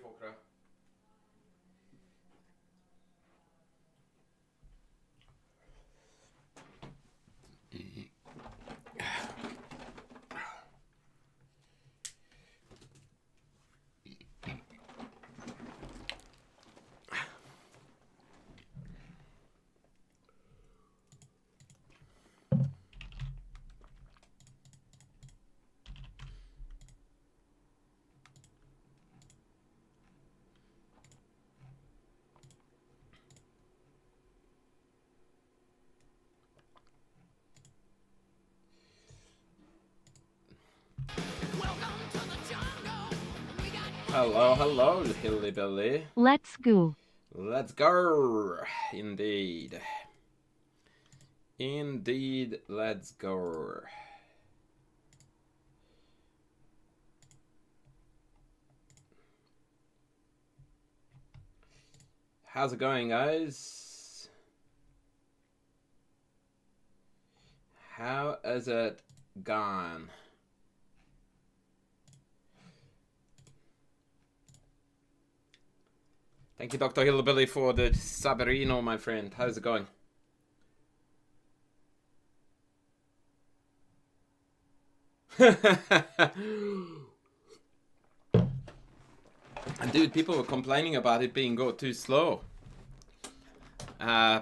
folkra. Hello, hello, Hillybilly. Let's go. Let's go. Indeed. Indeed, let's go. How's it going, guys? How is it gone? Thank you, Dr. Hillbilly, for the Saberino, my friend. How's it going? Dude, people were complaining about it being too slow.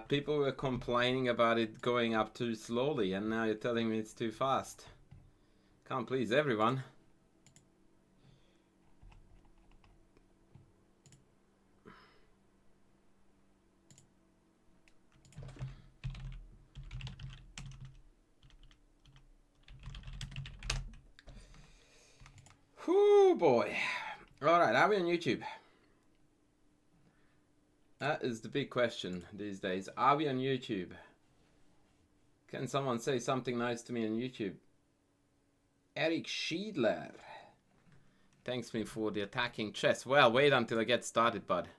People were complaining about it going up too slowly, and now you're telling me it's too fast. Can't please everyone. Whoo boy. Alright, are we on YouTube? That is the big question these days. Are we on YouTube? Can someone say something nice to me on YouTube? Eric Schiedler thanks me for the attacking chess. Well, wait until I get started, bud.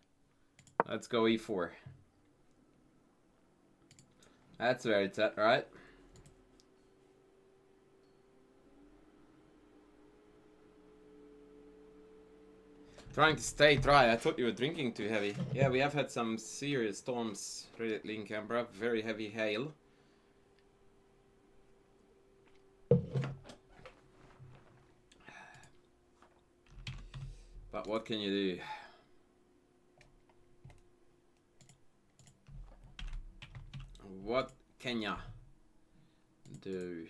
Let's go e4. That's where it's at, right? Trying to stay dry. I thought you were drinking too heavy. Yeah, we have had some serious storms lately in Canberra. Very heavy hail. But what can you do? What can ya do?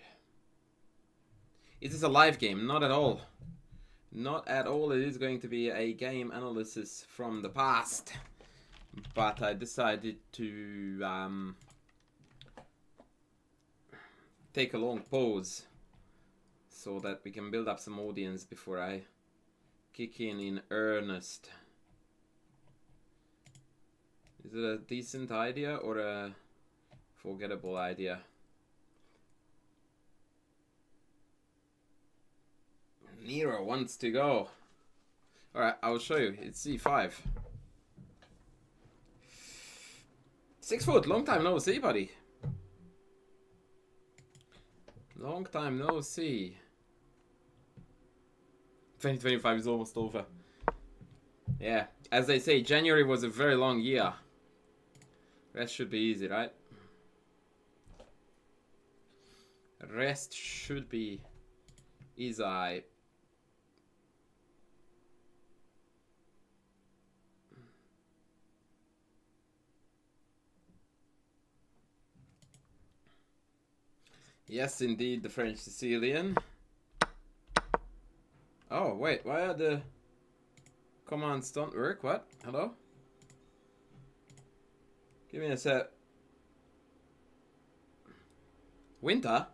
Is this a live game? Not at all. Not at all. It is going to be a game analysis from the past. But I decided to take a long pause so that we can build up some audience before I kick in earnest. Is it a decent idea or a forgettable idea? Nero wants to go. Alright, I'll show you. It's c5. 6 foot. Long time no see, buddy. Long time no see. 2025 is almost over. Yeah, as they say, January was a very long year. Rest should be easy, right? Rest should be easy. Yes, indeed, the French Sicilian. Oh, wait, why are the commands don't work? What? Hello? Give me a sec. Winter?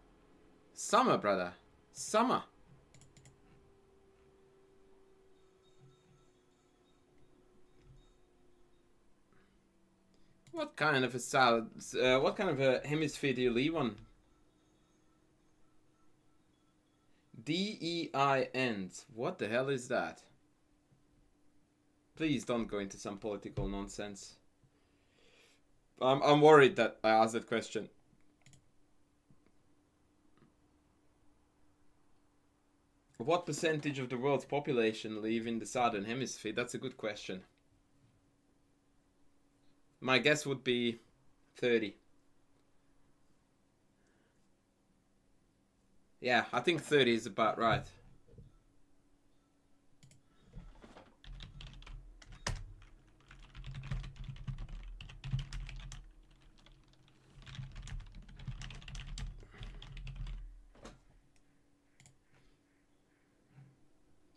Summer, brother. Summer. What kind of a salad? What kind of a hemisphere do you live on? DEINs. What the hell is that? Please don't go into some political nonsense. I'm worried that I asked that question. What percentage of the world's population live in the southern hemisphere? That's a good question. My guess would be 30. Yeah, I think 30 is about right.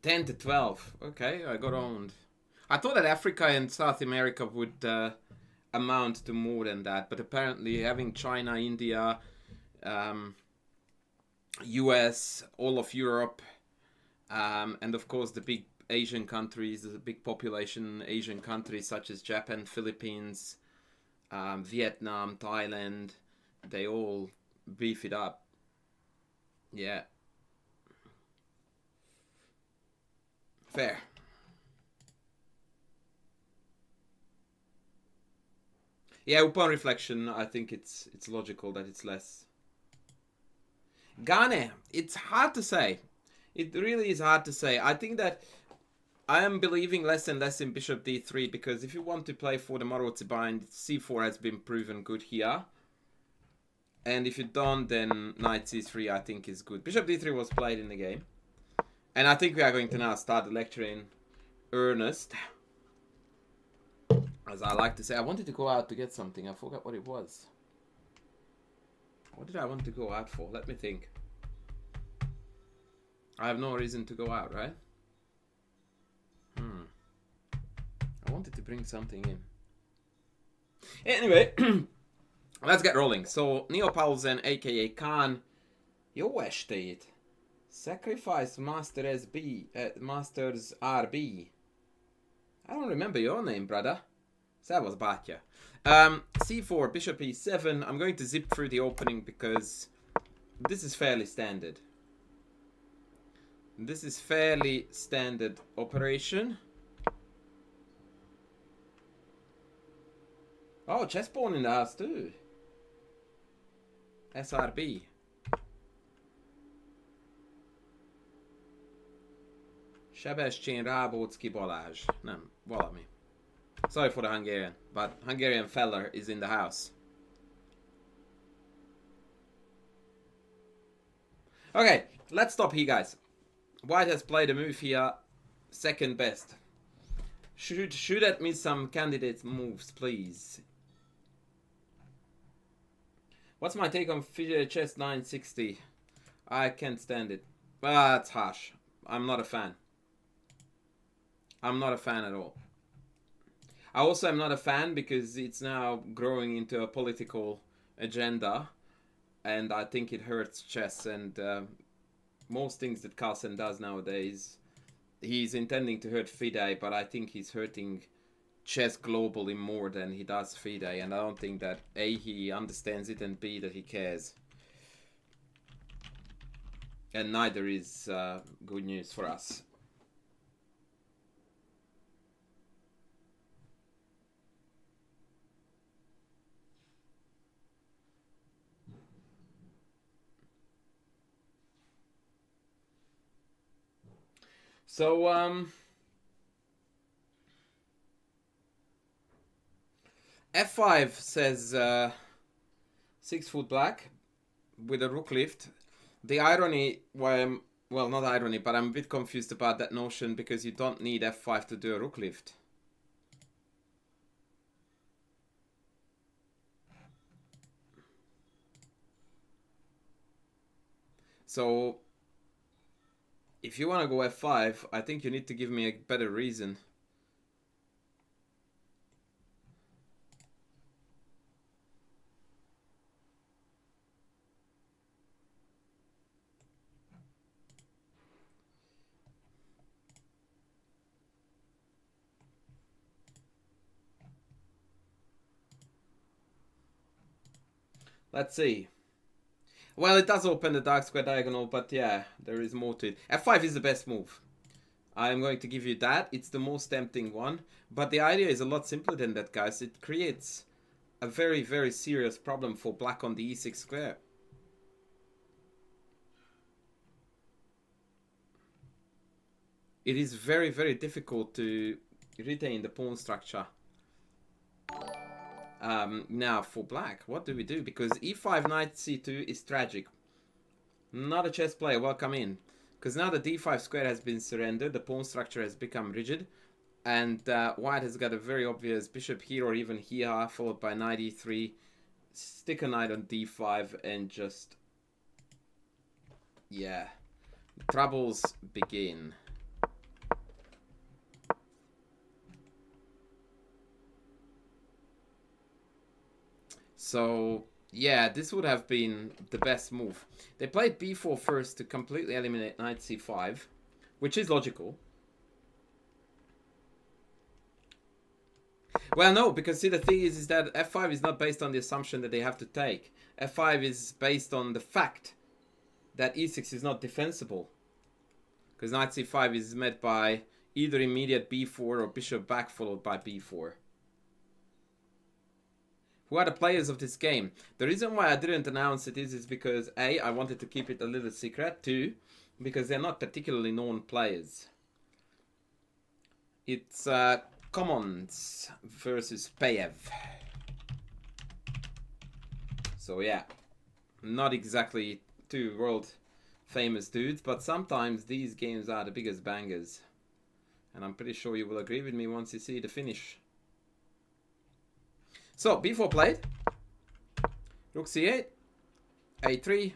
$10 to $12. Okay, I got owned. I thought that Africa and South America would amount to more than that, but apparently having China, India, US, all of Europe, and of course the big Asian countries, the big population Asian countries such as Japan, Philippines, Vietnam, Thailand, they all beef it up. Yeah. Fair. Yeah, upon reflection, I think it's logical that it's less. Gane, it's hard to say. It really is hard to say. I think that I am believing less and less in bishop d3 because if you want to play for the Marozi bind, c4 has been proven good here. And if you don't, then knight c3 I think is good. Bishop d3 was played in the game. And I think we are going to now start the lecture in earnest. As I like to say, I wanted to go out to get something. I forgot what it was. What did I want to go out for? Let me think. I have no reason to go out, right? I wanted to bring something in. Anyway, let's get rolling. So, Neo Paulsen, aka Khan, jó estét. Sacrifice Master SB, Masters RB. I don't remember your name, brother. Servus, Batya. C4, Bishop E7. I'm going to zip through the opening because this is fairly standard. This is fairly standard operation. Oh, chess pawn in the house too. SRB. Sebestyén Rábóczky Balázs. Nem, valami. Sorry for the Hungarian, but Hungarian feller is in the house. Okay, let's stop here, guys. White has played a move here, second best. Shoot at me some candidate moves, please. What's my take on Fischer Chess 960? I can't stand it. That's harsh. I'm not a fan. I'm not a fan at all. I also am not a fan because it's now growing into a political agenda, and I think it hurts chess and most things that Carlsen does nowadays. He's intending to hurt FIDE, but I think he's hurting chess globally more than he does FIDE, and I don't think that A, he understands it, and B, that he cares. And neither is good news for us. So, F5 says 6 foot black with a rook lift. The irony, well, not irony, but I'm a bit confused about that notion because you don't need F5 to do a rook lift. So, if you want to go F5, I think you need to give me a better reason. Let's see. Well, it does open the dark square diagonal, but yeah, there is more to it. F5 is the best move. I'm going to give you that. It's the most tempting one. But the idea is a lot simpler than that, guys. It creates a very, very serious problem for black on the e6 square. it is very, very difficult to retain the pawn structure. Now for black, what do we do? Because e5 knight c2 is tragic. Not a chess player, welcome in. Because now the d5 square has been surrendered, the pawn structure has become rigid, and white has got a very obvious bishop here or even here, followed by knight e3, stick a knight on d5, and just, yeah, troubles begin. So, yeah, this would have been the best move. They played b4 first to completely eliminate knight c5, which is logical. Well, no, because see, the thing is that f5 is not based on the assumption that they have to take. f5 is based on the fact that e6 is not defensible. Because knight c5 is met by either immediate b4 or bishop back followed by b4. Who are the players of this game? The reason why I didn't announce it is because A, I wanted to keep it a little secret. 2, because they're not particularly known players. It's Commons versus Payev. So yeah, not exactly 2 world famous dudes, but sometimes these games are the biggest bangers. And I'm pretty sure you will agree with me once you see the finish. So, b4 played. Rook c8. a3.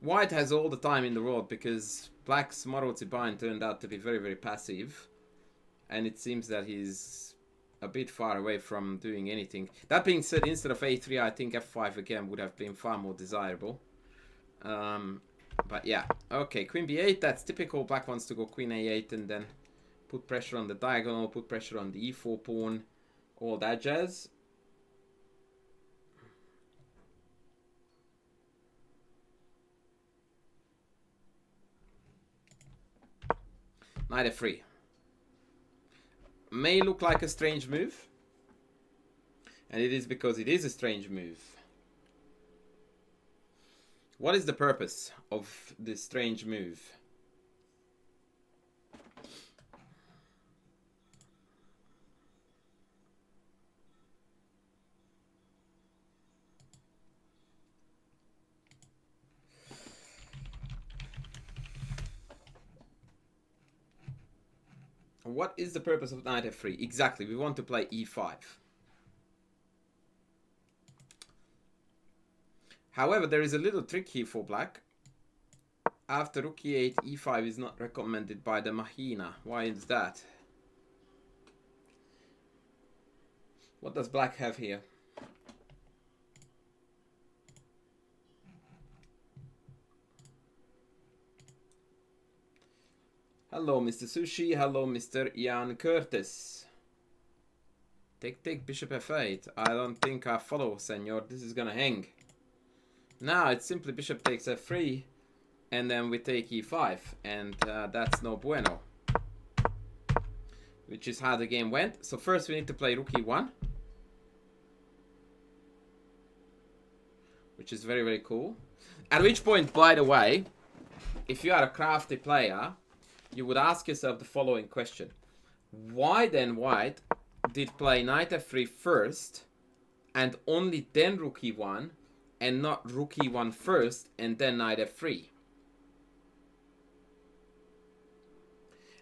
White has all the time in the world because black's Maruzibain turned out to be very, very passive. And it seems that he's a bit far away from doing anything. That being said, instead of a3, I think f5 again would have been far more desirable. But yeah. Okay, queen b8. That's typical. Black wants to go queen a8 and then put pressure on the diagonal, put pressure on the e4 pawn, all that jazz. Knight f3. May look like a strange move. And it is because it is a strange move. What is the purpose of this strange move? What is the purpose of knight f3? Exactly, we want to play e5. However, there is a little trick here for black. After rook e8, e5 is not recommended by the Mahina. Why is that? What does black have here? Hello, Mr. Sushi. Hello, Mr. Ian Curtis. Take bishop f8. I don't think I follow, senor. This is gonna hang. Now it's simply bishop takes f3, and then we take e5, and that's no bueno. Which is how the game went. So first we need to play rook e1, which is very, very cool. At which point, by the way, if you are a crafty player, you would ask yourself the following question. Why then white did play knight f3 first, and only then rook e1, and not rook e1 first and then knight f3?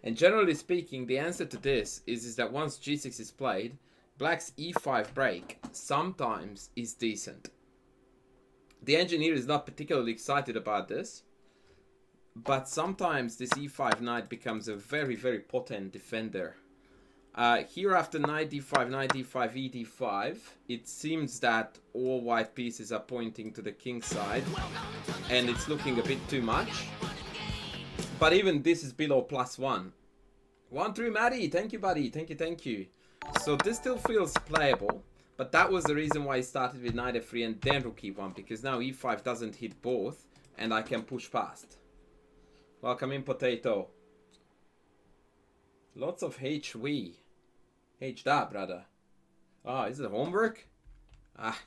And generally speaking, the answer to this is that once g6 is played, black's e5 break sometimes is decent. The engineer is not particularly excited about this, but sometimes this e5 knight becomes a very, very potent defender. Here after knight d5, knight d5, e d5, it seems that all white pieces are pointing to the king side, and it's looking a bit too much. But even this is below +1. 1-3 Maddie, thank you buddy, thank you. So this still feels playable, but that was the reason why I started with knight f3 and then rook e1, because now e5 doesn't hit both, and I can push past. Welcome in, Potato. Lots of HV. H-da, brother. Ah, is it homework? Ah.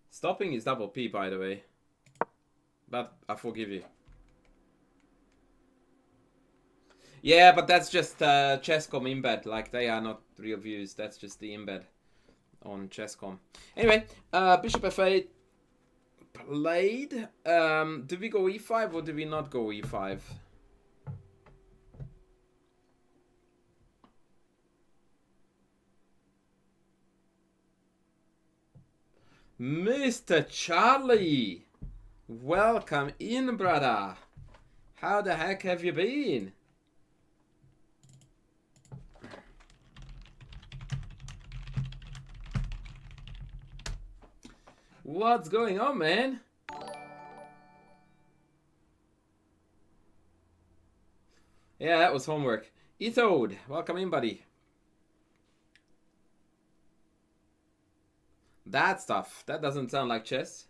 Stopping is double P, by the way. But I forgive you. Yeah, but that's just Chesscom embed. Like, they are not real views. That's just the embed on Chesscom. Anyway, Bishop F8 played. Do we go E5 or do we not go E5? Mr. Charlie, welcome in, brother. How the heck have you been? What's going on, man? Yeah, that was homework. Ethode, welcome in, buddy. That stuff, that doesn't sound like chess.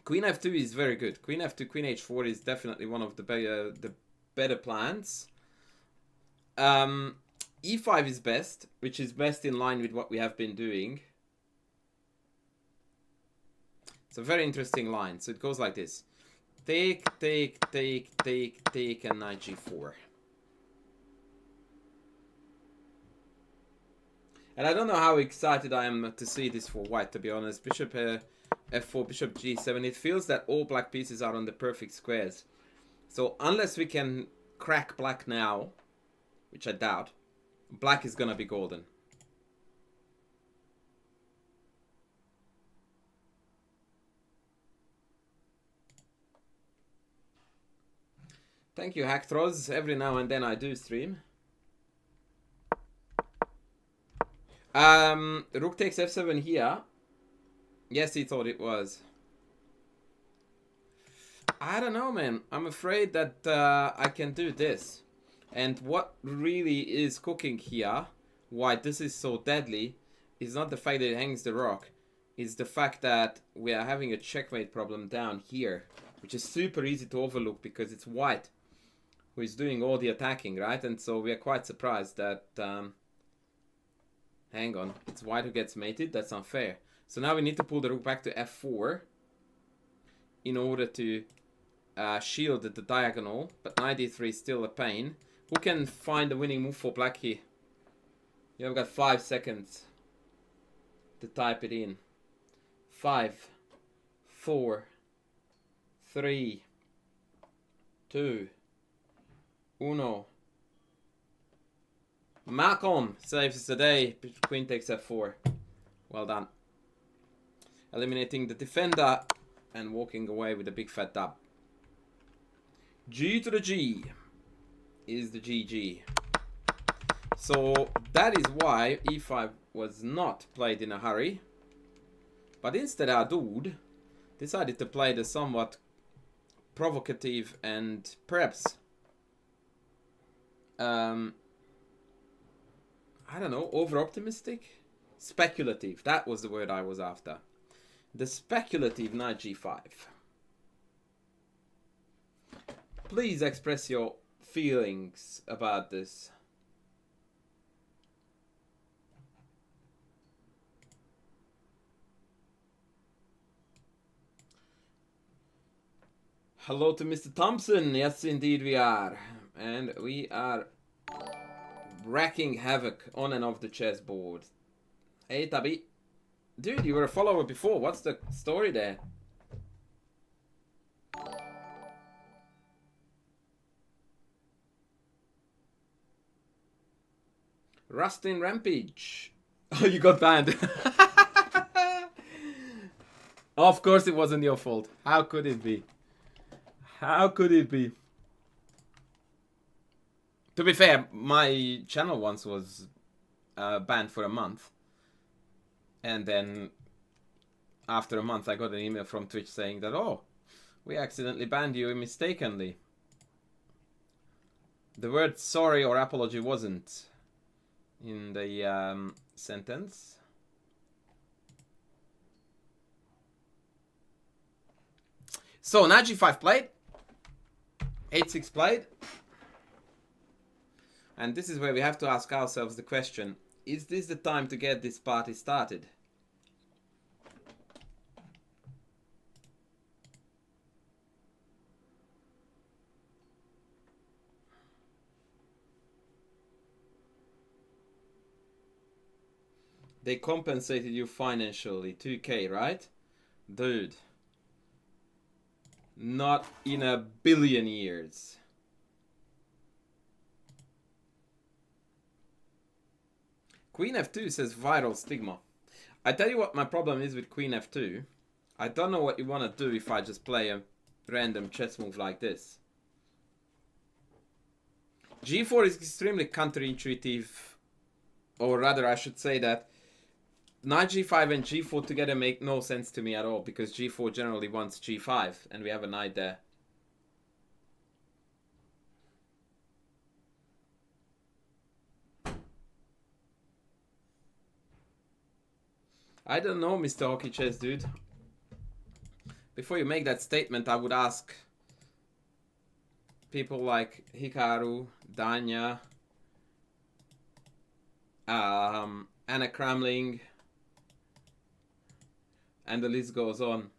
Queen f2 is very good. Queen f2, queen h4 is definitely one of the better plans. E5 is best, which is best in line with what we have been doing. It's a very interesting line. So it goes like this. Take, take, take, take, take, and knight g4. And I don't know how excited I am to see this for white, to be honest. Bishop f4, bishop g7. It feels that all black pieces are on the perfect squares. So unless we can crack black now, which I doubt, black is gonna be golden. Thank you, Hackthrows. Every now and then I do stream. Rook takes f7 here. Yes, he thought it was. I don't know, man. I'm afraid that I can do this. And what really is cooking here, why this is so deadly, is not the fact that it hangs the rook. It's the fact that we are having a checkmate problem down here, which is super easy to overlook because it's white who is doing all the attacking, right? And so we are quite surprised that... hang on, it's white who gets mated. That's unfair. So now we need to pull the rook back to f4 in order to shield the diagonal. But knight e3 is still a pain. Who can find the winning move for black here? You have got 5 seconds to type it in. 5, 4, 3, 2, 1. Malcolm saves the day. Queen takes f4. Well done. Eliminating the defender and walking away with a big fat dub. G to the G is the GG. So that is why e5 was not played in a hurry. But instead our dude decided to play the somewhat provocative and perhaps I don't know, over-optimistic? Speculative. That was the word I was after. The speculative knight g5. Please express your feelings about this. Hello to Mr. Thompson. Yes, indeed we are. And we are wrecking havoc on and off the chessboard. Hey, Tabi. Dude, you were a follower before. What's the story there? Rustin Rampage. Oh, you got banned. Of course it wasn't your fault. How could it be? How could it be? To be fair, my channel once was banned for a month. And then after a month I got an email from Twitch saying that, oh, we accidentally banned you mistakenly. The word sorry or apology wasn't in the sentence. So, knight g5 played. h6 played. And this is where we have to ask ourselves the question, is this the time to get this party started? They compensated you financially. 2K, right? Dude. Not in a billion years. Queen F2 says viral stigma. I tell you what my problem is with Queen F2. I don't know what you want to do if I just play a random chess move like this. G4 is extremely counterintuitive. Or rather, I should say that Knight G5 and G4 together make no sense to me at all. Because G4 generally wants G5. And we have a knight there. I don't know, Mr. Hockey Chess, dude. Before you make that statement, I would ask people like Hikaru, Danya, Anna Kramling, and the list goes on.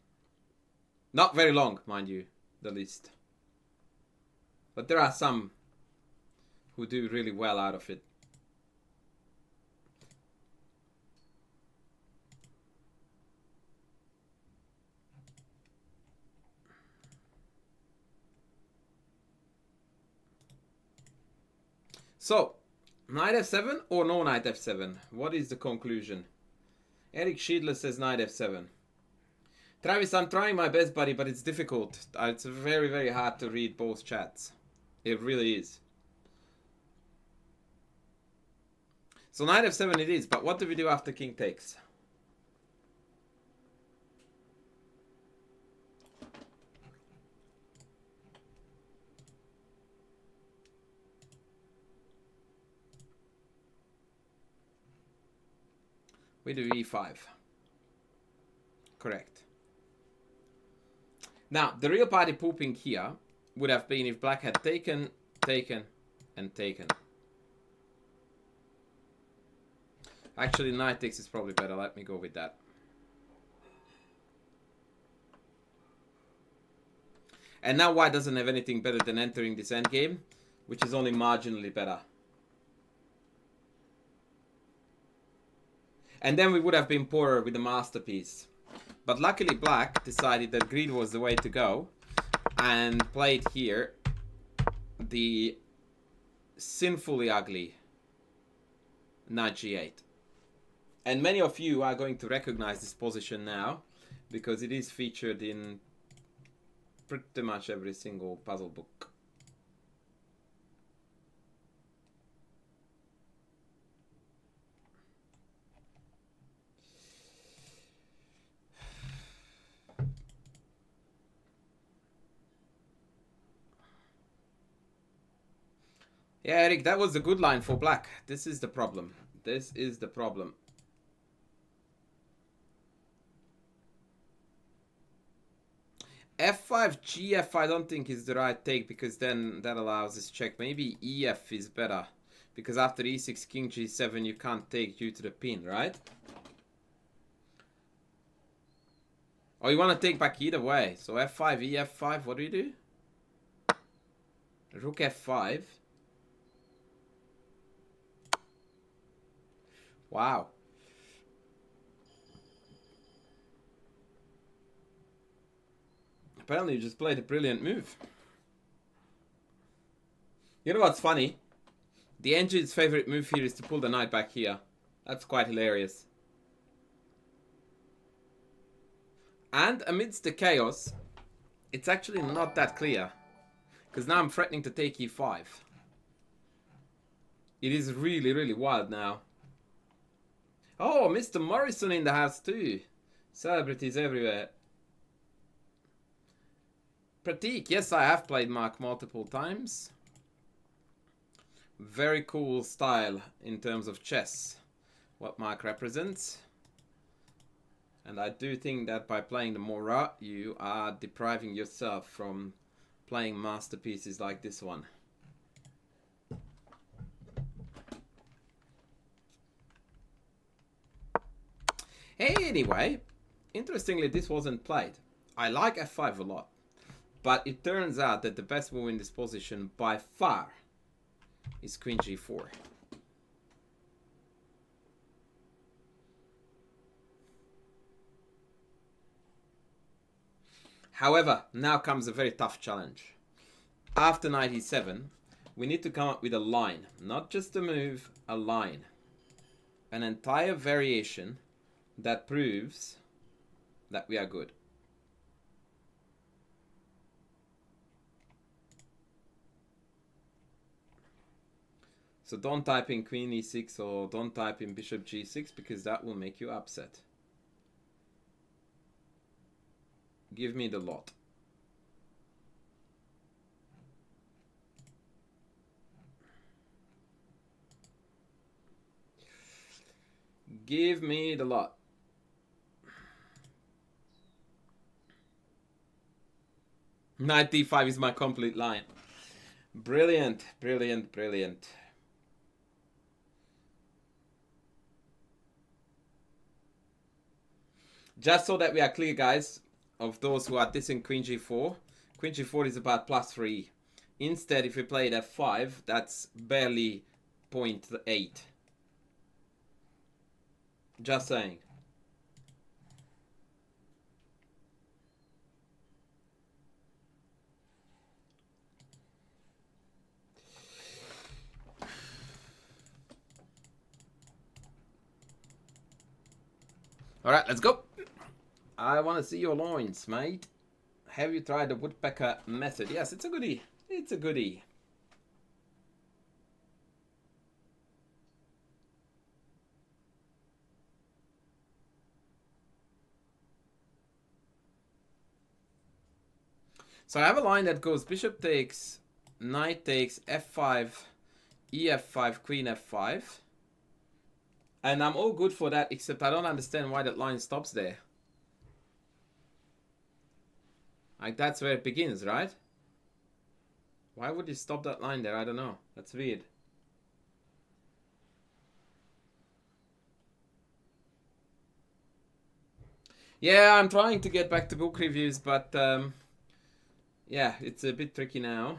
Not very long, mind you, the list. But there are some who do really well out of it. So, knight f7 or no knight f7? What is the conclusion? Eric Schiedler says knight f7. Travis, I'm trying my best, buddy, but it's difficult. It's very, very hard to read both chats. It really is. So knight f7 it is, but what do we do after king takes? We do e5. Correct. Now, the real party pooping here would have been if black had taken, taken, and taken. Actually, knight takes is probably better. Let me go with that. And now white doesn't have anything better than entering this endgame, which is only marginally better. And then we would have been poorer with the masterpiece. But luckily black decided that greed was the way to go and played here the sinfully ugly knight g8. And many of you are going to recognize this position now because it is featured in pretty much every single puzzle book. Yeah, Eric, that was a good line for black. This is the problem. This is the problem. F5, GF I don't think is the right take because then that allows this check. Maybe EF is better because after E6, King G7 you can't take due to the pin, right? Oh, you want to take back either way. So F5, EF5, what do you do? Rook F5. Wow. Apparently you just played a brilliant move. You know what's funny? The engine's favorite move here is to pull the knight back here. That's quite hilarious. And amidst the chaos, it's actually not that clear. Because now I'm threatening to take e5. It is really, really wild now. Oh, Mr. Morrison in the house too. Celebrities everywhere. Pratik, yes, I have played Mark multiple times. Very cool style in terms of chess. What Mark represents. And I do think that by playing the Mora, you are depriving yourself from playing masterpieces like this one. Anyway, interestingly, this wasn't played. I like f5 a lot, but it turns out that the best move in this position by far is queen g4. However, now comes a very tough challenge. After knight e7, we need to come up with a line. Not just a move, a line. An entire variation that proves that we are good. So don't type in queen e6 or don't type in bishop g6 because that will make you upset. Give me the lot. Give me the lot. Knight d5 is my complete line. Brilliant, brilliant, brilliant. Just so that we are clear, guys, of those who are dissing queen g4. Queen g4 is about +3. Instead, if we played f5, that's barely 0.8. Just saying. Alright, let's go. I want to see your loins, mate. Have you tried the woodpecker method? Yes, it's a goodie. It's a goodie. So I have a line that goes bishop takes, knight takes, f5, ef5, queen f5. And I'm all good for that, except I don't understand why that line stops there. Like, that's where it begins, right? Why would you stop that line there? I don't know. That's weird. Yeah, I'm trying to get back to book reviews, but yeah, it's a bit tricky now.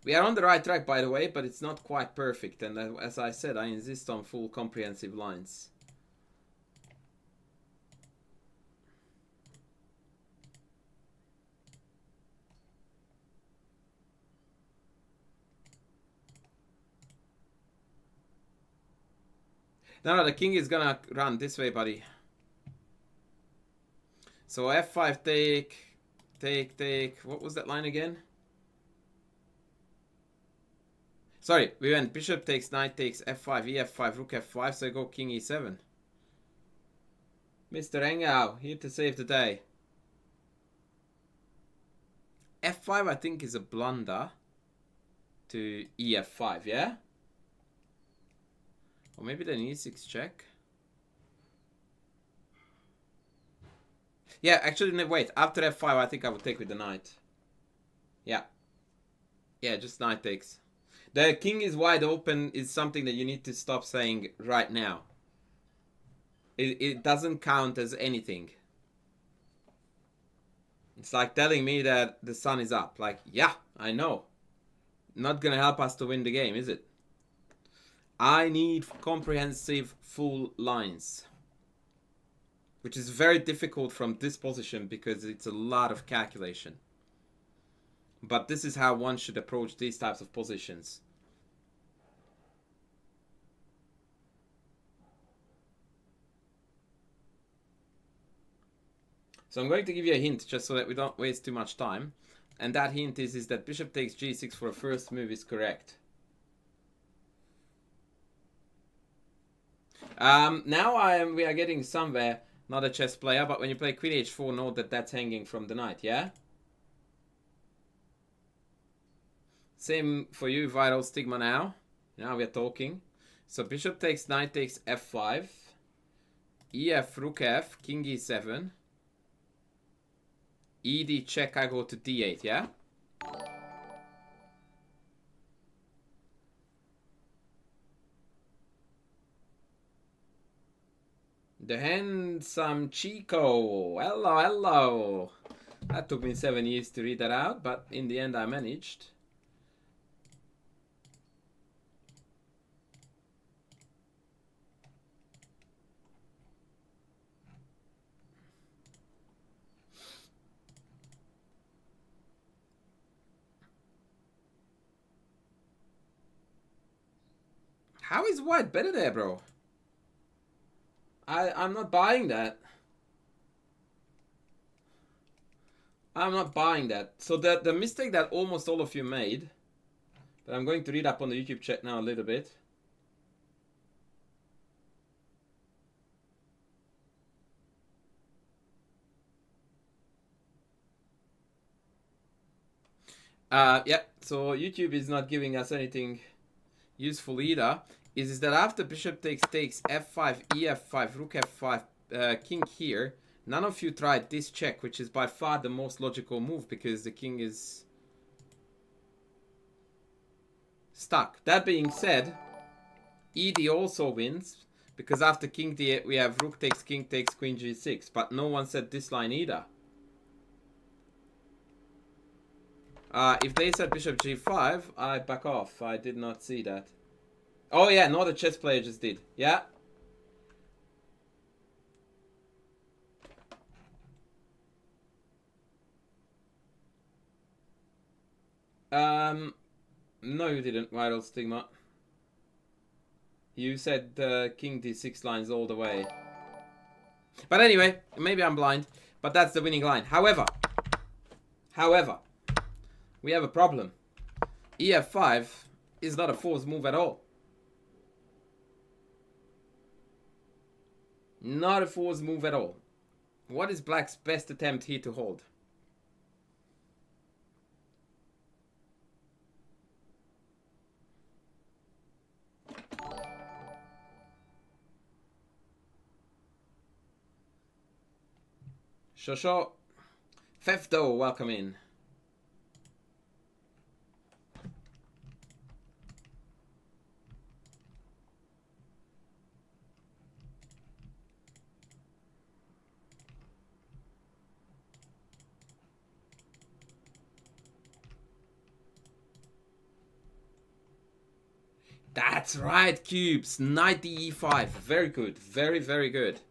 We are on the right track, by the way, but it's not quite perfect. And as I said, I insist on full comprehensive lines. No, the king is gonna run this way, buddy. So f5 take. What was that line again? Sorry, we went bishop takes, knight takes, f5, ef5, rook f5, so I go king e7. Mr. Engau, here to save the day. f5, I think, is a blunder to ef5, yeah? Or maybe then e6 check. Yeah, actually, no, wait. After f5, I think I would take with the knight. Yeah. Yeah, just knight takes. The king is wide open is something that you need to stop saying right now. It doesn't count as anything. It's like telling me that the sun is up. Like, yeah, I know. Not gonna help us to win the game, is it? I need comprehensive full lines. Which is very difficult from this position because it's a lot of calculation. But this is how one should approach these types of positions. So I'm going to give you a hint just so that we don't waste too much time. And that hint is that bishop takes g6 for a first move is correct. Now we are getting somewhere. Not a chess player, but when you play queen h4, note that that's hanging from the knight, yeah? Same for you, Viral Stigma now. Now we're talking. So bishop takes, knight takes f5. Ef, rook f, king e7. Ed check, I go to d8, yeah? The handsome Chico. Hello, hello. That took me 7 years to read that out, but in the end I managed. How is white better there, bro? I'm not buying that. I'm not buying that. So the mistake that almost all of you made, but I'm going to read up on the YouTube chat now a little bit. Yeah, so YouTube is not giving us anything useful either. Is that after bishop takes f5, ef5, rook f5, king here, none of you tried this check, which is by far the most logical move because the king is stuck. That being said, ed also wins because after king d8 we have rook takes king takes queen g6, but no one said this line either. If they said bishop g5, I back off. I did not see that. Oh yeah, no, the chess player just did. Yeah. No, you didn't, Viral Stigma. You said king d6 lines all the way. But anyway, maybe I'm blind, but that's the winning line. However, we have a problem. ef5 is not a forced move at all. Not a forced move at all. What is black's best attempt here to hold? Shosho. Fefto, welcome in. That's right, cubes. Knight e5. Very good. Very, very good.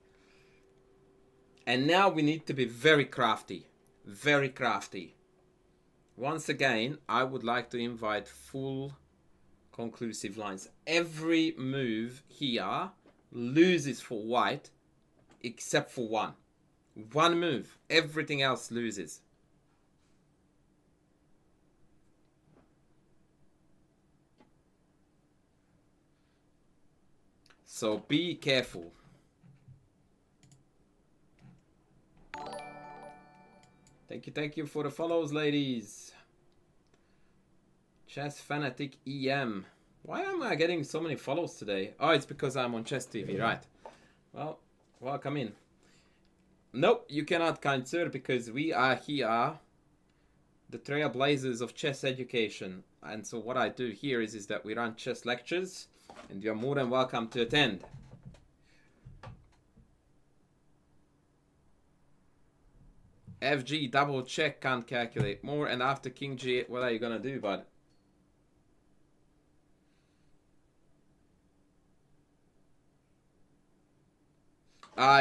And now we need to be very crafty. Very crafty. Once again, I would like to invite full conclusive lines. Every move here loses for white except for one. One move. Everything else loses. So be careful. Thank you for the follows, ladies. Chess Fanatic EM. Why am I getting so many follows today? Oh, it's because I'm on Chess TV, right? Well, welcome in. Nope, you cannot, kind sir, because we are here, the trailblazers of chess education. And so what I do here is that we run chess lectures, and you're more than welcome to attend. FG, double check, can't calculate more. And after king g8, what are you gonna do, bud?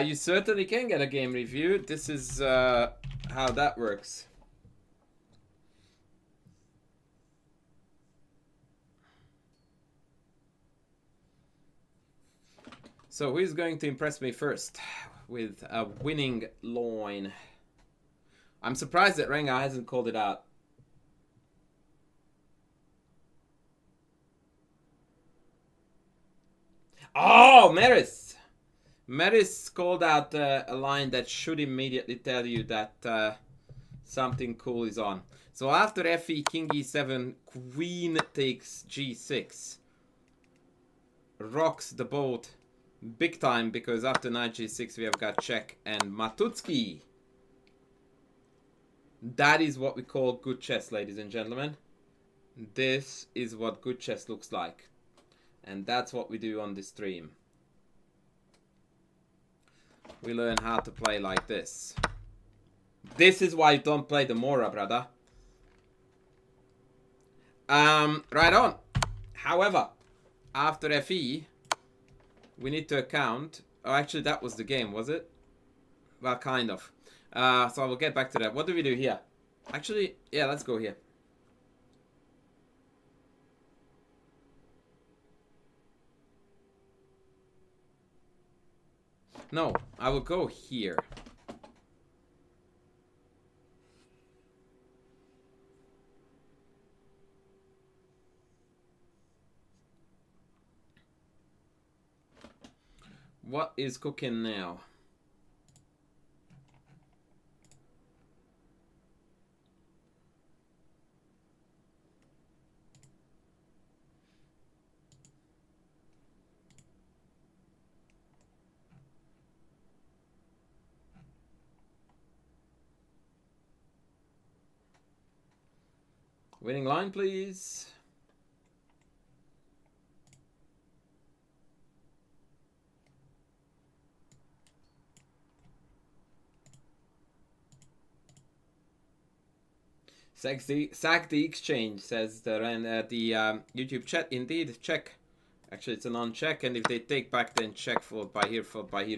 You certainly can get a game review. This is how that works. So who's going to impress me first with a winning line? I'm surprised that Renga hasn't called it out. Oh, Maris! Maris called out a line that should immediately tell you that something cool is on. So after fe, king e7, queen takes g6. Rocks the boat big time, because after knight g6 we have got check and Matutsky. That is what we call good chess, ladies and gentlemen. This is what good chess looks like. And that's what we do on this stream. we learn how to play like this. This is why you don't play the Mora, brother. Right on. However, after FE, we need to account. Oh, actually, that was the game, was it? Well, kind of. So I will get back to that. What do we do here? Actually, yeah, let's go here. No, I will go here. What is cooking now? Winning line, please. Sack the exchange, says the YouTube chat. Indeed, check. Actually, it's a non-check, and if they take back, then check followed by here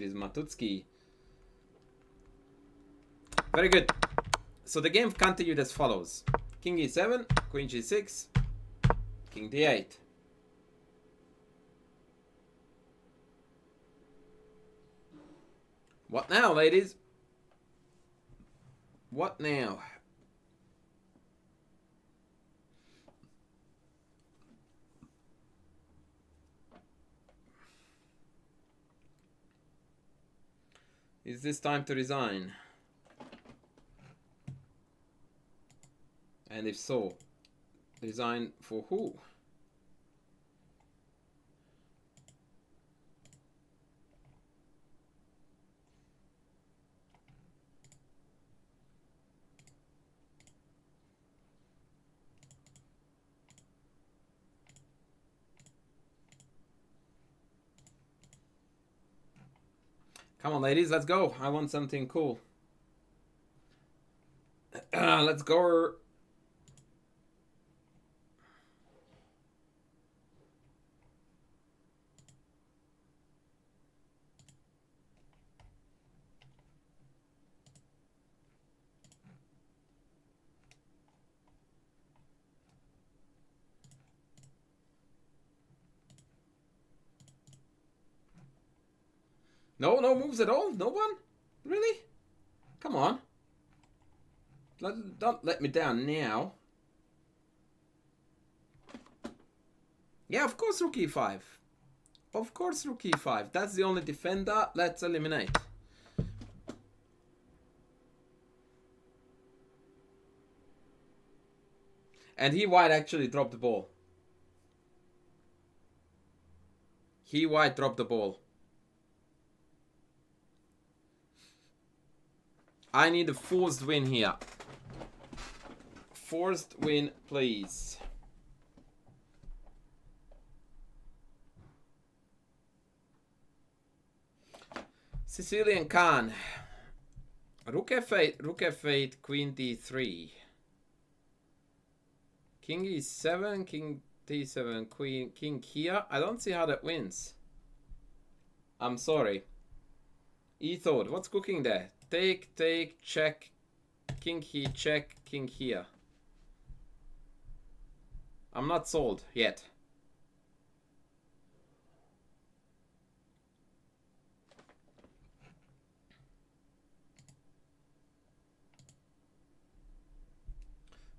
is Matutski. Very good. So the game continued as follows. King e7, queen g6, king d8. What now, ladies? What now? Is this time to resign? And if so, resign for who? Come on, ladies, let's go. I want something cool. Let's go. No moves at all? No one? Really? Come on. Don't let me down now. Yeah, of course rook e5. Of course rook e5. That's the only defender. Let's eliminate. And he white actually dropped the ball. He white dropped the ball. I need a forced win here. Forced win, please. Sicilian Khan. Rook f8, queen d3. King e7, king d7, queen, king here. I don't see how that wins. I'm sorry. E-thought, what's cooking there? Take, check, king here, check, king here. I'm not sold yet.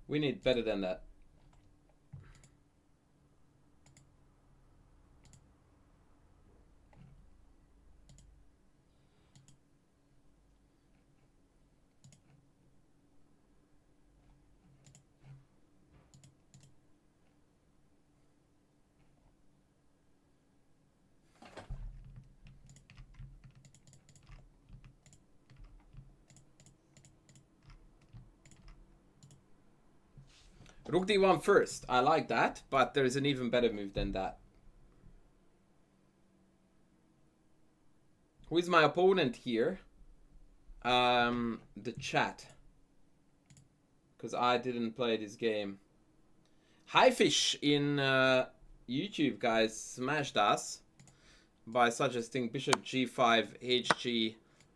We need better than that. Rook d1 first. I like that, but there is an even better move than that. Who is my opponent here? The chat. Because I didn't play this game. Highfish in YouTube, guys, smashed us by suggesting bishop g5, hg,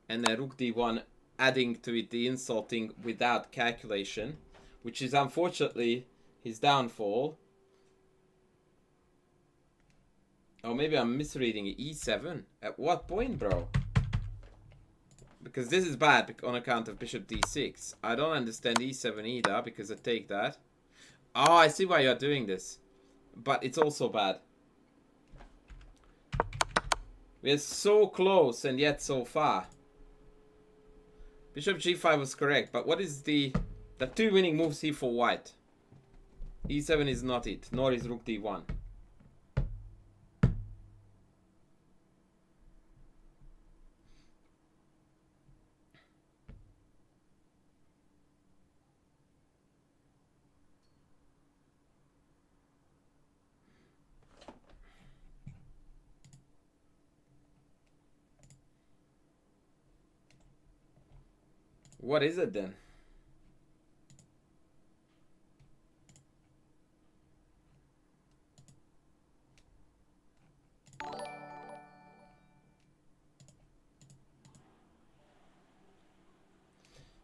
and then rook d1, adding to it the insulting without calculation, which is unfortunately his downfall. Oh, maybe I'm misreading it. E7? At what point, bro? Because this is bad on account of bishop d6. I don't understand e7 either, because I take that. Oh, I see why you're doing this. But it's also bad. We're so close and yet so far. Bishop g5 was correct, but what is the two winning moves here for white? e7 is not it, nor is rook d1. What is it then?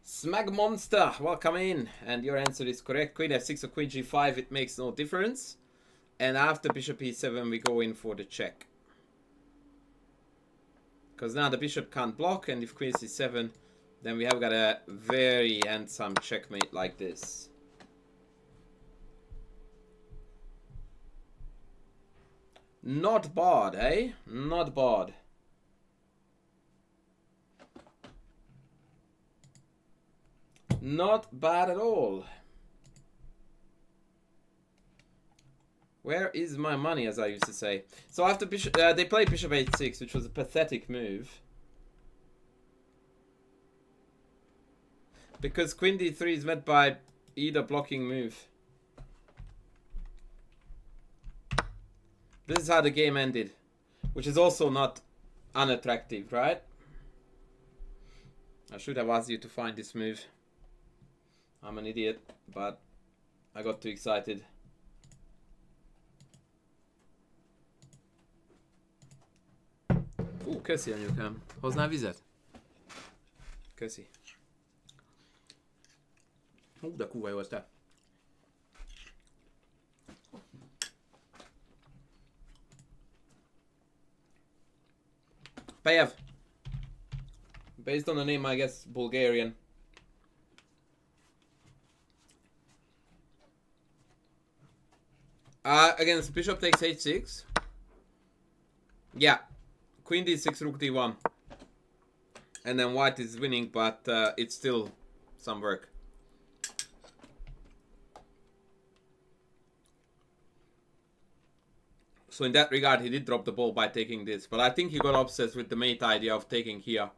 Smag Monster, welcome in. And your answer is correct. Queen f6 or queen g5, it makes no difference. And after bishop e7, we go in for the check. Because now the bishop can't block, and if queen c7, then we have got a very handsome checkmate like this. Not bad, eh? Not bad. Not bad at all. Where is my money, as I used to say. So after bishop, they played bishop h6, which was a pathetic move. Because queen d3 is met by either blocking move. This is how the game ended. Which is also not unattractive, right? I should have asked you to find this move. I'm an idiot, but I got too excited. Köszi anyukám. Hoznál vizet? Köszi. De kurva jó az te. Payev. Based on the name, I guess Bulgarian. Against bishop takes h6. Yeah. Queen d6, rook d1. And then white is winning, but it's still some work. So in that regard, he did drop the ball by taking this. But I think he got obsessed with the mate idea of taking here.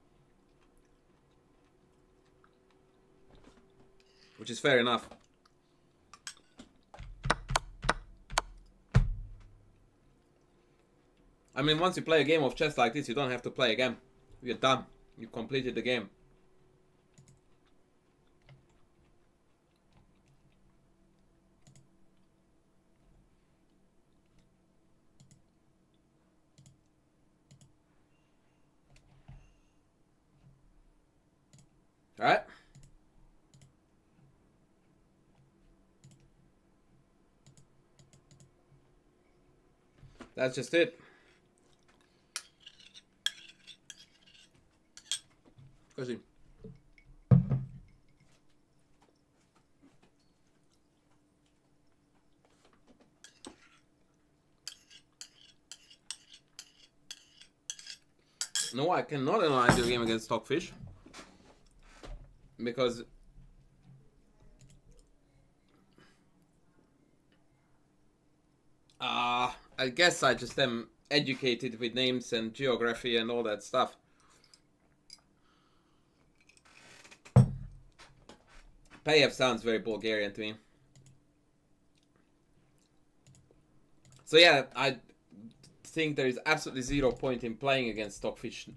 Which is fair enough. I mean, once you play a game of chess like this, you don't have to play again. You're done. You completed the game. Alright? That's just it. Köszi. No, I cannot analyze your game against Stockfish. Because I guess I just am educated with names and geography and all that stuff. Payev sounds very Bulgarian to me. So yeah, think there is absolutely 0 point in playing against Stockfish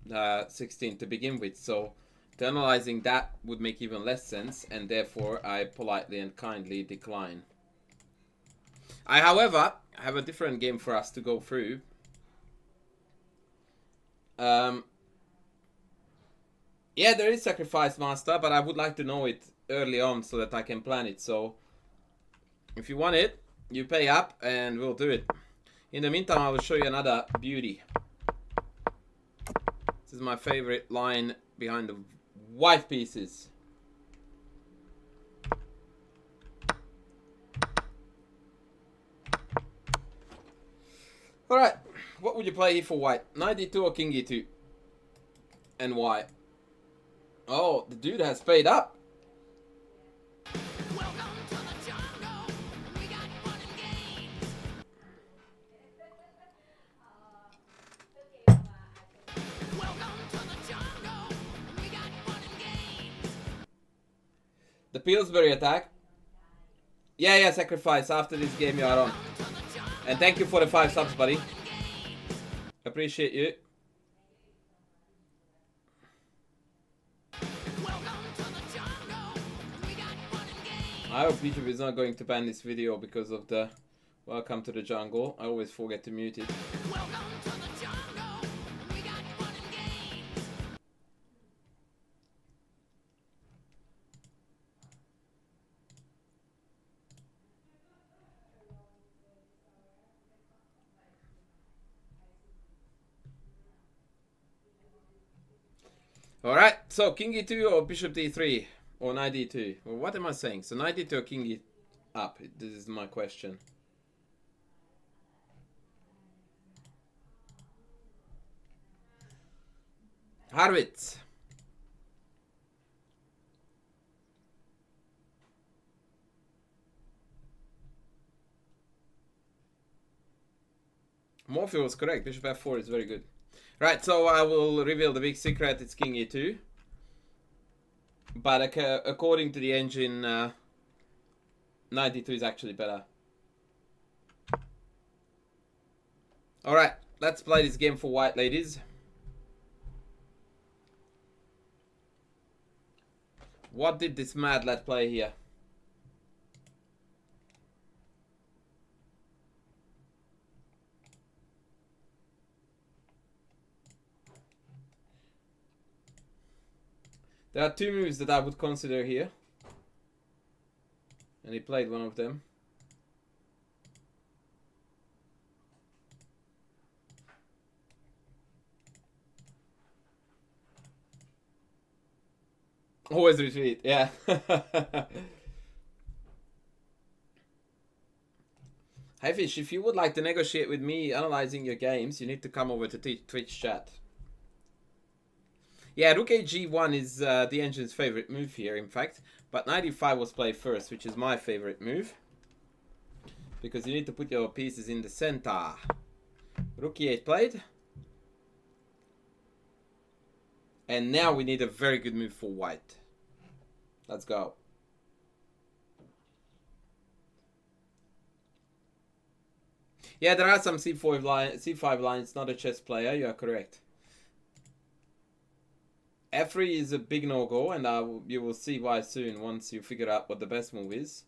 16 to begin with, so analyzing that would make even less sense, and therefore I politely and kindly decline. I, however, have a different game for us to go through. Yeah, there is Sacrifice Master, but I would like to know it early on so that I can plan it. So, if you want it, you pay up and we'll do it. In the meantime, I will show you another beauty. This is my favorite line behind the white pieces. Alright, what would you play here for white? Knight e2 or King e2? And why? Oh, the dude has paid up. The Pillsbury attack. Yeah, sacrifice. After this game you are on. And thank you for the 5 subs, buddy. Appreciate you. I hope YouTube is not going to ban this video because of the welcome to the jungle. I always forget to mute it. Alright, so King e2 or Bishop d3 or Knight d2. Well, what am I saying? So Knight d2 or King e up? This is my question. Harwitz. Morphy was correct. Bishop f4 is very good. Right, so I will reveal the big secret. It's King e2. But according to the engine, Knight d2 is actually better. Alright, let's play this game for white, ladies. What did this mad lad play here? There are 2 moves that I would consider here. And he played one of them. Always retreat, yeah. Hey Fish, if you would like to negotiate with me analyzing your games, you need to come over to Twitch chat. Yeah, Rook G1 is the engine's favorite move here, in fact. But Knight e5 was played first, which is my favorite move. Because you need to put your pieces in the center. Rook e8 played. And now we need a very good move for white. Let's go. Yeah, there are some C5 lines, not a chess player, you are correct. F3 is a big no-go, and you will see why soon once you figure out what the best move is.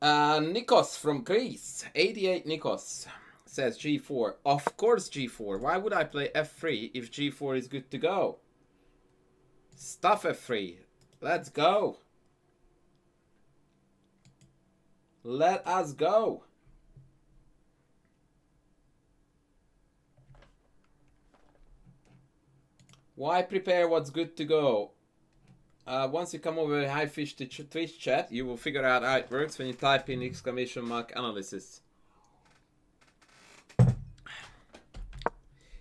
Nikos from Greece, 88 Nikos, says G4. Of course G4. Why would I play F3 if G4 is good to go? Stuff F3. Let's go. Let us go. Why prepare what's good to go? Once you come over Hi Fish to Twitch chat, you will figure out how it works when you type in !analysis.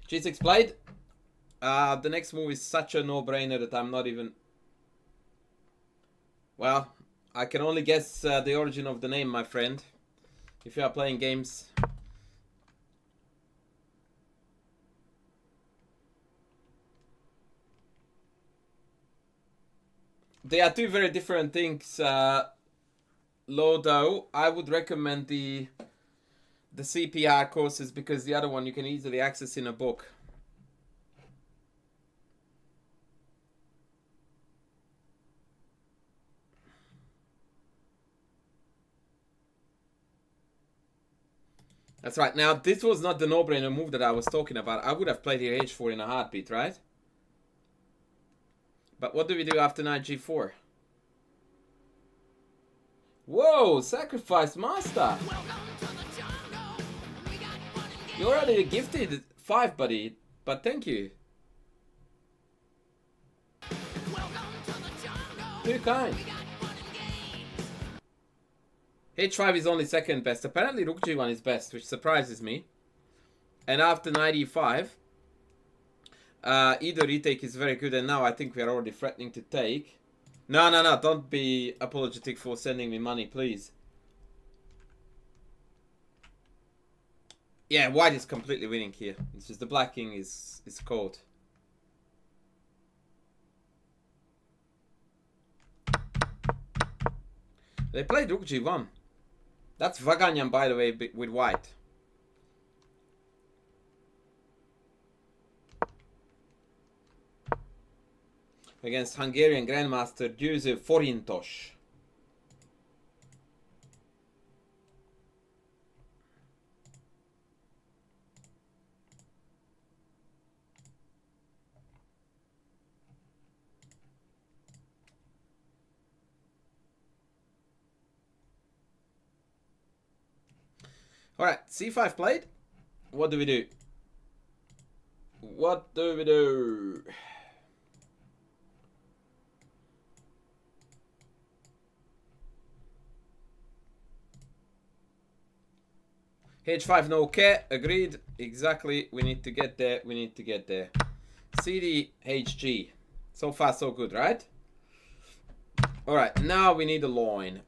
G6 played. The next move is such a no-brainer that I'm not even... Well, I can only guess the origin of the name, my friend. If you are playing games... They are two very different things, Lodo. I would recommend the CPR courses because the other one you can easily access in a book. That's right. Now, this was not the no-brainer move that I was talking about. I would have played here h4 in a heartbeat, right? But what do we do after knight g4? Whoa, sacrifice master! You already gifted 5, buddy, but thank you. Too kind. h5 is only second best. Apparently rook g1 is best, which surprises me. And after knight e5, either retake is very good, and now I think we are already threatening to take. No, no, no, don't be apologetic for sending me money, please. Yeah, white is completely winning here. It's just the black king is caught. They played rook g1. That's Vaganyan, by the way, with white. Against Hungarian Grandmaster Győző Forintos. Alright, c5 played. What do we do? What do we do? h5 no care, agreed. Exactly, we need to get there, we need to get there. CD, HG. So far so good, right? Alright, now we need a line.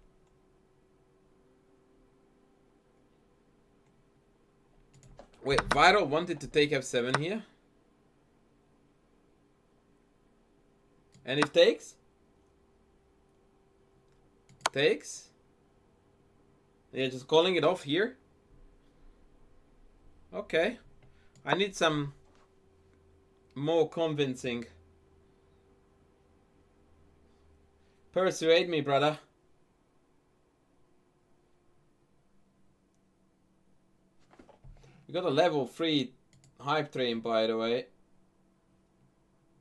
Wait, Viral wanted to take f7 here. And if takes? Takes? Yeah, just calling it off here. Okay. I need some more convincing. Persuade me, brother. We got a level 3 hype train, by the way.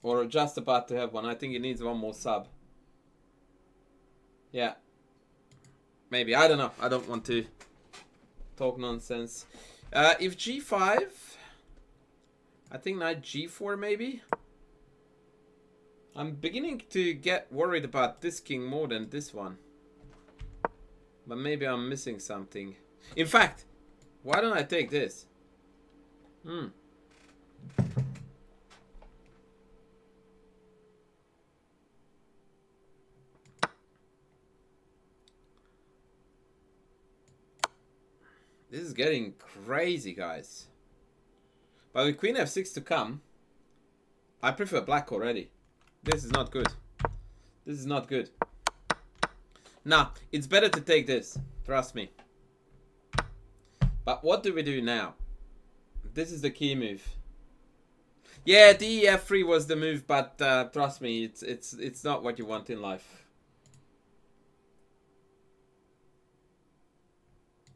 Or just about to have one. I think it needs one more sub. Yeah. Maybe. I don't know. I don't want to talk nonsense. If g5, I think knight g4 maybe. I'm beginning to get worried about this king more than this one. But maybe I'm missing something. In fact, why don't I take this? This is getting crazy, guys. But with queen f6 to come, I prefer black already. This is not good. This is not good. Nah, it's better to take this. Trust me. But what do we do now? This is the key move. Yeah, the f3 was the move, but trust me, it's not what you want in life.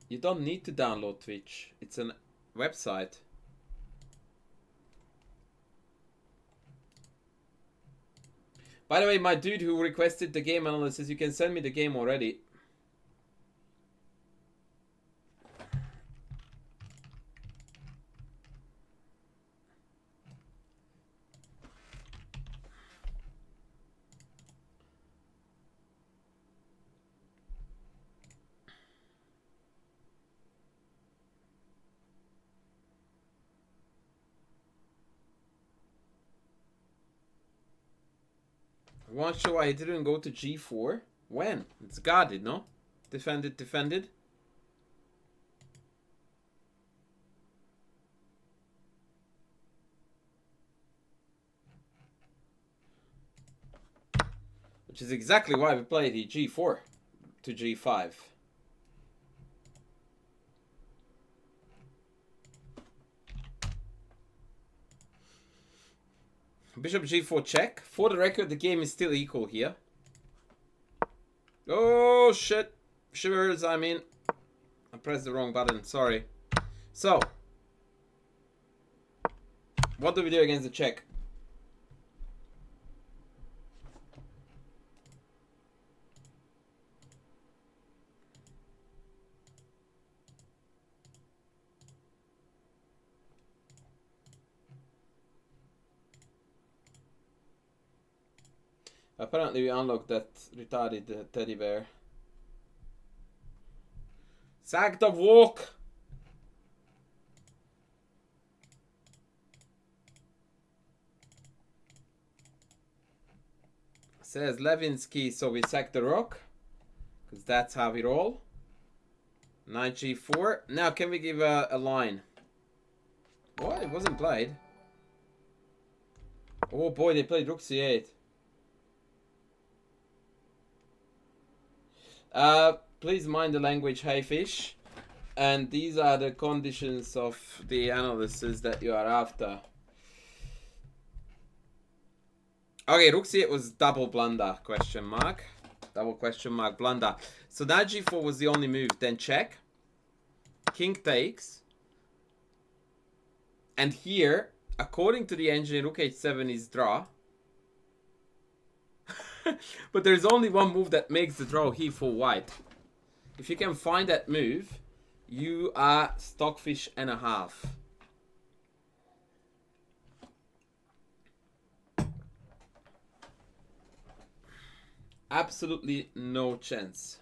You don't need to download Twitch. It's a website. By the way, my dude who requested the game analysis, you can send me the game already. I'm not sure why he didn't go to g4. When? It's guarded, no? Defended, defended. Which is exactly why we played the g4 to g5. Bishop g4 check. For the record, the game is still equal here. Oh shit. Shivers, I mean. I pressed the wrong button, sorry. So. What do we do against the check? Apparently we unlocked that retarded teddy bear. Sack the walk! Says Levinsky, so we sack the rook. Because that's how we roll. Knight g4. Now can we give a line? What? It wasn't played. Oh boy, they played rook c8. Please mind the language, hey fish. And these are the conditions of the analysis that you are after. Okay, rook c8 was double blunder, question mark. Double question mark, blunder. So knight g4 was the only move. Then check. King takes. And here, according to the engine, rook h7 is draw. But there's only one move that makes the draw here for white. If you can find that move, you are stockfish and a half. Absolutely no chance.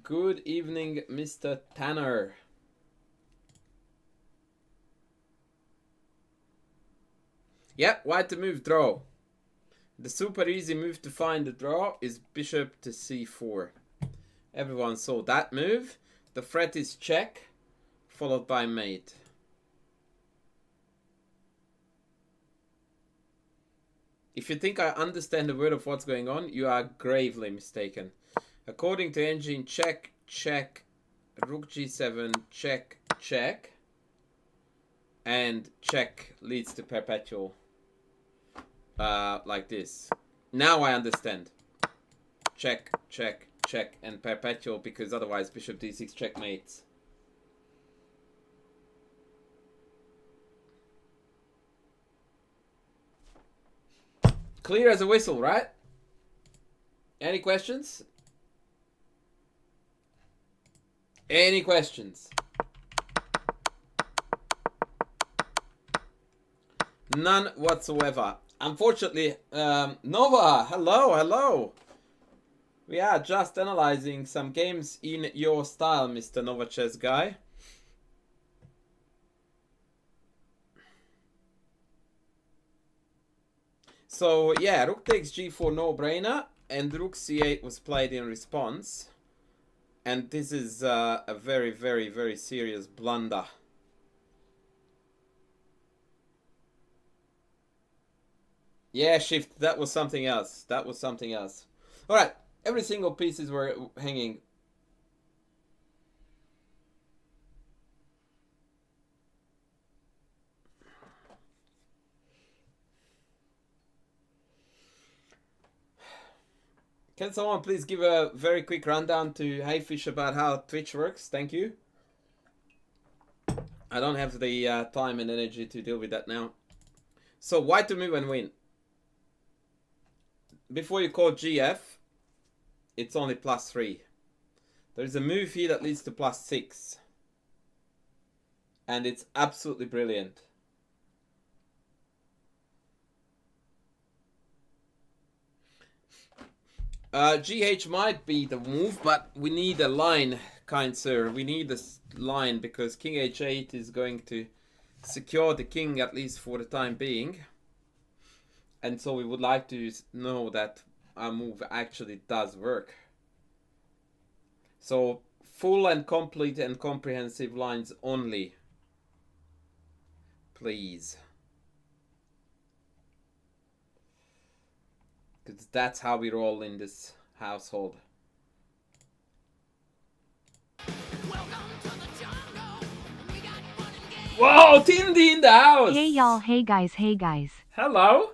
Good evening, Mr. Tanner. Yeah, white to move draw. The super easy move to find the draw is bishop to c4. Everyone saw that move. The threat is check, followed by mate. If you think I understand a word of what's going on, you are gravely mistaken. According to engine, check, check, rook g7, check, check, and check leads to perpetual. Like this. Now I understand. Check, check, check, and perpetual, because otherwise bishop d6 checkmates. Clear as a whistle, right? Any questions? Any questions? None whatsoever. Unfortunately, Nova, hello, hello. We are just analyzing some games in your style, Mr. Nova Chess guy. So, yeah, rook takes g4, no-brainer, and rook c8 was played in response. And this is a very, very, very serious blunder. Yeah, shift. That was something else. That was something else. All right. Every single pieces were hanging. Can someone please give a very quick rundown to Hayfish about how Twitch works? Thank you. I don't have the time and energy to deal with that now. So, white to move and win. Before you call GF, it's only +3. There's a move here that leads to +6. And it's absolutely brilliant. GH might be the move, but we need a line, kind sir. We need a line because king h8 is going to secure the king, at least for the time being. And so we would like to know that our move actually does work. So full and complete and comprehensive lines only, please. Because that's how we roll in this household. Whoa, Tindy in the house! Hey y'all, hey guys, hey guys. Hello?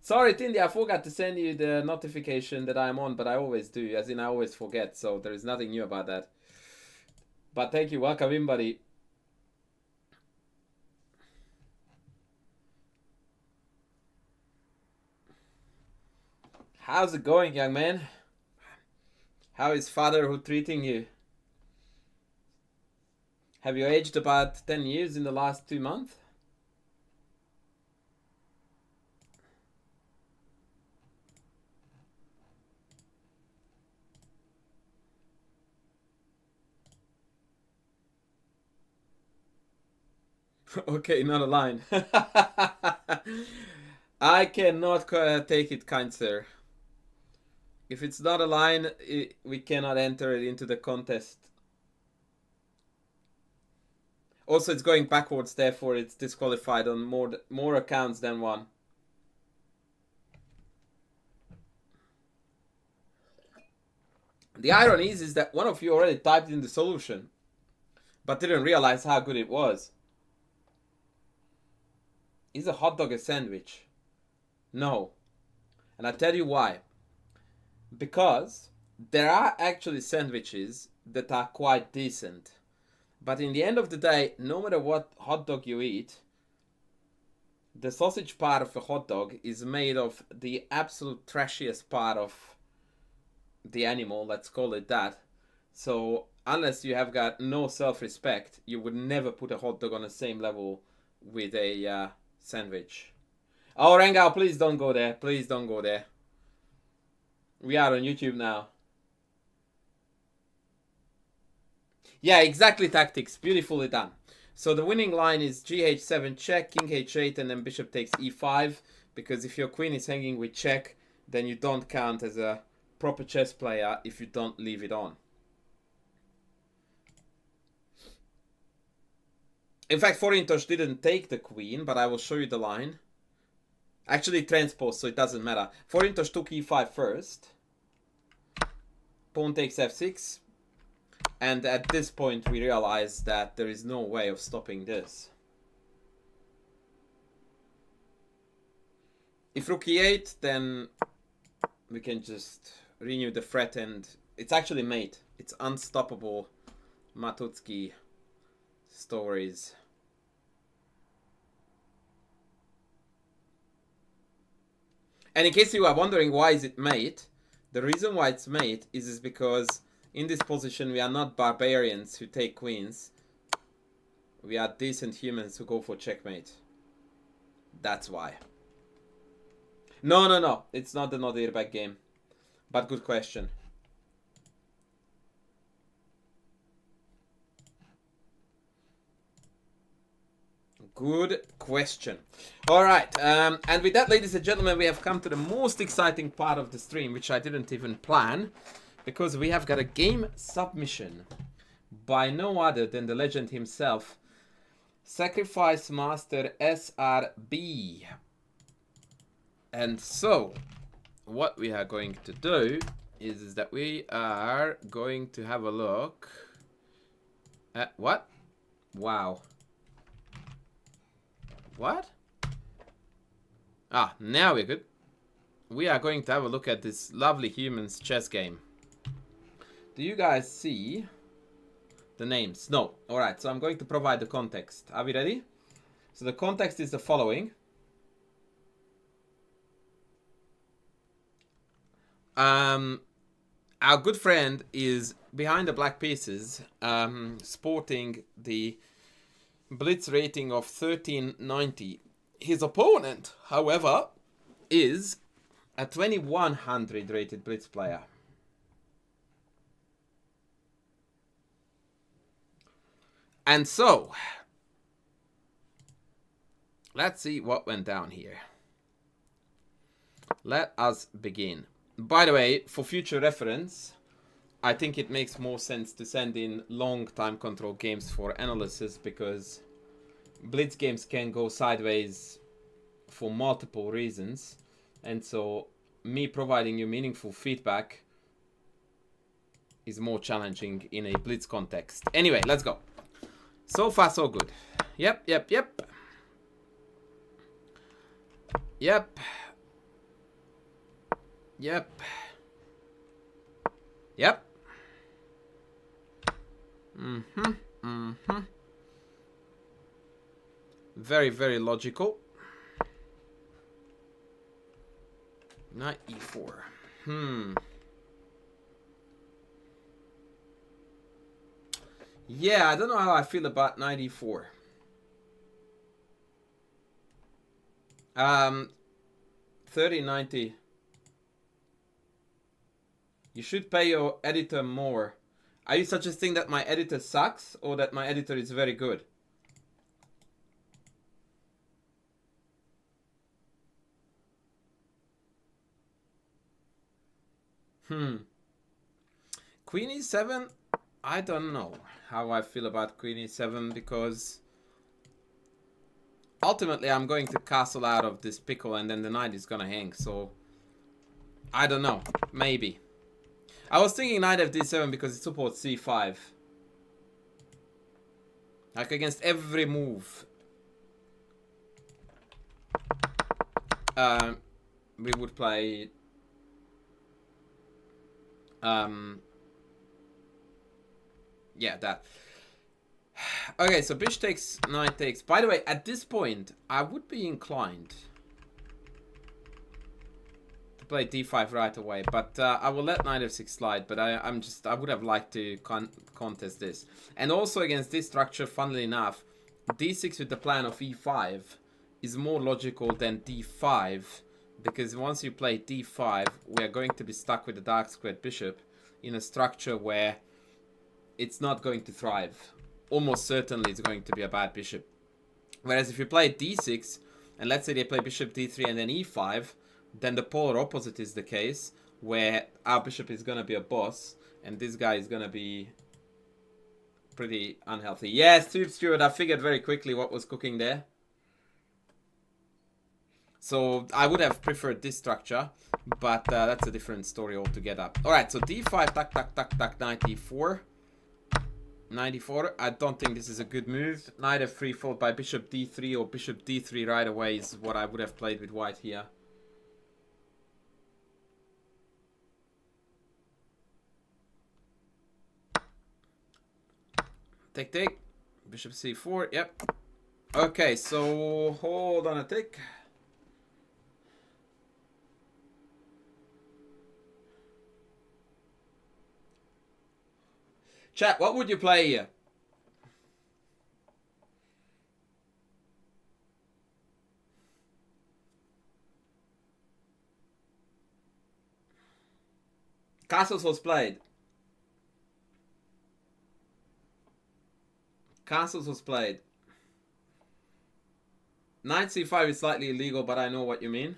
Sorry, Tindy, I forgot to send you the notification that I'm on, but I always do, as in I always forget, so there is nothing new about that. But thank you, welcome in, buddy. How's it going, young man? How is fatherhood treating you? Have you aged about 10 years in the last 2 months? Okay, not a line. I cannot take it, kind sir. If it's not a line, we cannot enter it into the contest. Also, it's going backwards, therefore it's disqualified on more accounts than one. The irony is that one of you already typed in the solution, but didn't realize how good it was. Is a hot dog a sandwich? No. And I tell you why. Because there are actually sandwiches that are quite decent. But in the end of the day, no matter what hot dog you eat, the sausage part of a hot dog is made of the absolute trashiest part of the animal, let's call it that. So unless you have got no self-respect, you would never put a hot dog on the same level with a sandwich. Oh, Rangao, please don't go there. Please don't go there. We are on YouTube now. Yeah, exactly, tactics. Beautifully done. So the winning line is gh7 check, king h8, and then bishop takes e5. Because if your queen is hanging with check, then you don't count as a proper chess player if you don't leave it on. In fact, Forintosh didn't take the queen, but I will show you the line. Actually, transpose, so it doesn't matter. Forintosh took e5 first. Pawn takes f6. And at this point, we realize that there is no way of stopping this. If rook e8, then we can just renew the threat, and it's actually mate. It's unstoppable Matutsky stories. And in case you are wondering why is it mate, the reason why it's mate is because in this position we are not barbarians who take queens. We are decent humans who go for checkmate. That's why. No. It's not the Nodirback game. But good question. Good question. All right, and with that, ladies and gentlemen, we have come to the most exciting part of the stream, which I didn't even plan, because we have got a game submission by no other than the legend himself, Sacrifice Master SRB. And so, what we are going to do is that we are going to have a look at what? Wow. What? Ah, now we're good. We are going to have a look at this lovely human's chess game. Do you guys see the names? No. Alright, so I'm going to provide the context. Are we ready? So the context is the following. Our good friend is behind the black pieces, sporting the Blitz rating of 1390. His opponent, however, is a 2100 rated Blitz player. And so, let's see what went down here. Let us begin. By the way, for future reference, I think it makes more sense to send in long time control games for analysis, because blitz games can go sideways for multiple reasons. And so me providing you meaningful feedback is more challenging in a blitz context. Anyway, let's go. So far, so good. Yep. Yep. Very, very logical. Knight e4. Yeah, I don't know how I feel about knight e4. 3090. You should pay your editor more. Are you suggesting that my editor sucks or that my editor is very good? Queen e7? I don't know how I feel about Queen e7, because ultimately I'm going to castle out of this pickle and then the knight is gonna hang, so I don't know. Maybe. I was thinking knight fd7 because it supports c5. Like against every move. We would play yeah, that. Okay, so bishop takes, knight takes. By the way, at this point, I would be inclined to play d5 right away, but I will let knight f6 slide. But I would have liked to contest this. And also against this structure, funnily enough, d6 with the plan of e5 is more logical than d5, because once you play d5, we are going to be stuck with the dark squared bishop in a structure where it's not going to thrive. Almost certainly it's going to be a bad bishop. Whereas if you play d6, and let's say they play bishop d3 and then e5, then the polar opposite is the case, where our bishop is going to be a boss, and this guy is going to be pretty unhealthy. Yes, Tube Stewart, I figured very quickly what was cooking there. So I would have preferred this structure, but that's a different story altogether. Alright, so d5, tack, tack, tack, tack, knight e4. 94. I don't think this is a good move. Knight f3 followed by bishop d3 or bishop d3 right away is what I would have played with white here. Take, take. Bishop c4. Yep. Okay, so hold on a tick. Chat, what would you play here? Castles was played. Castles was played. Knight c5 is slightly illegal, but I know what you mean.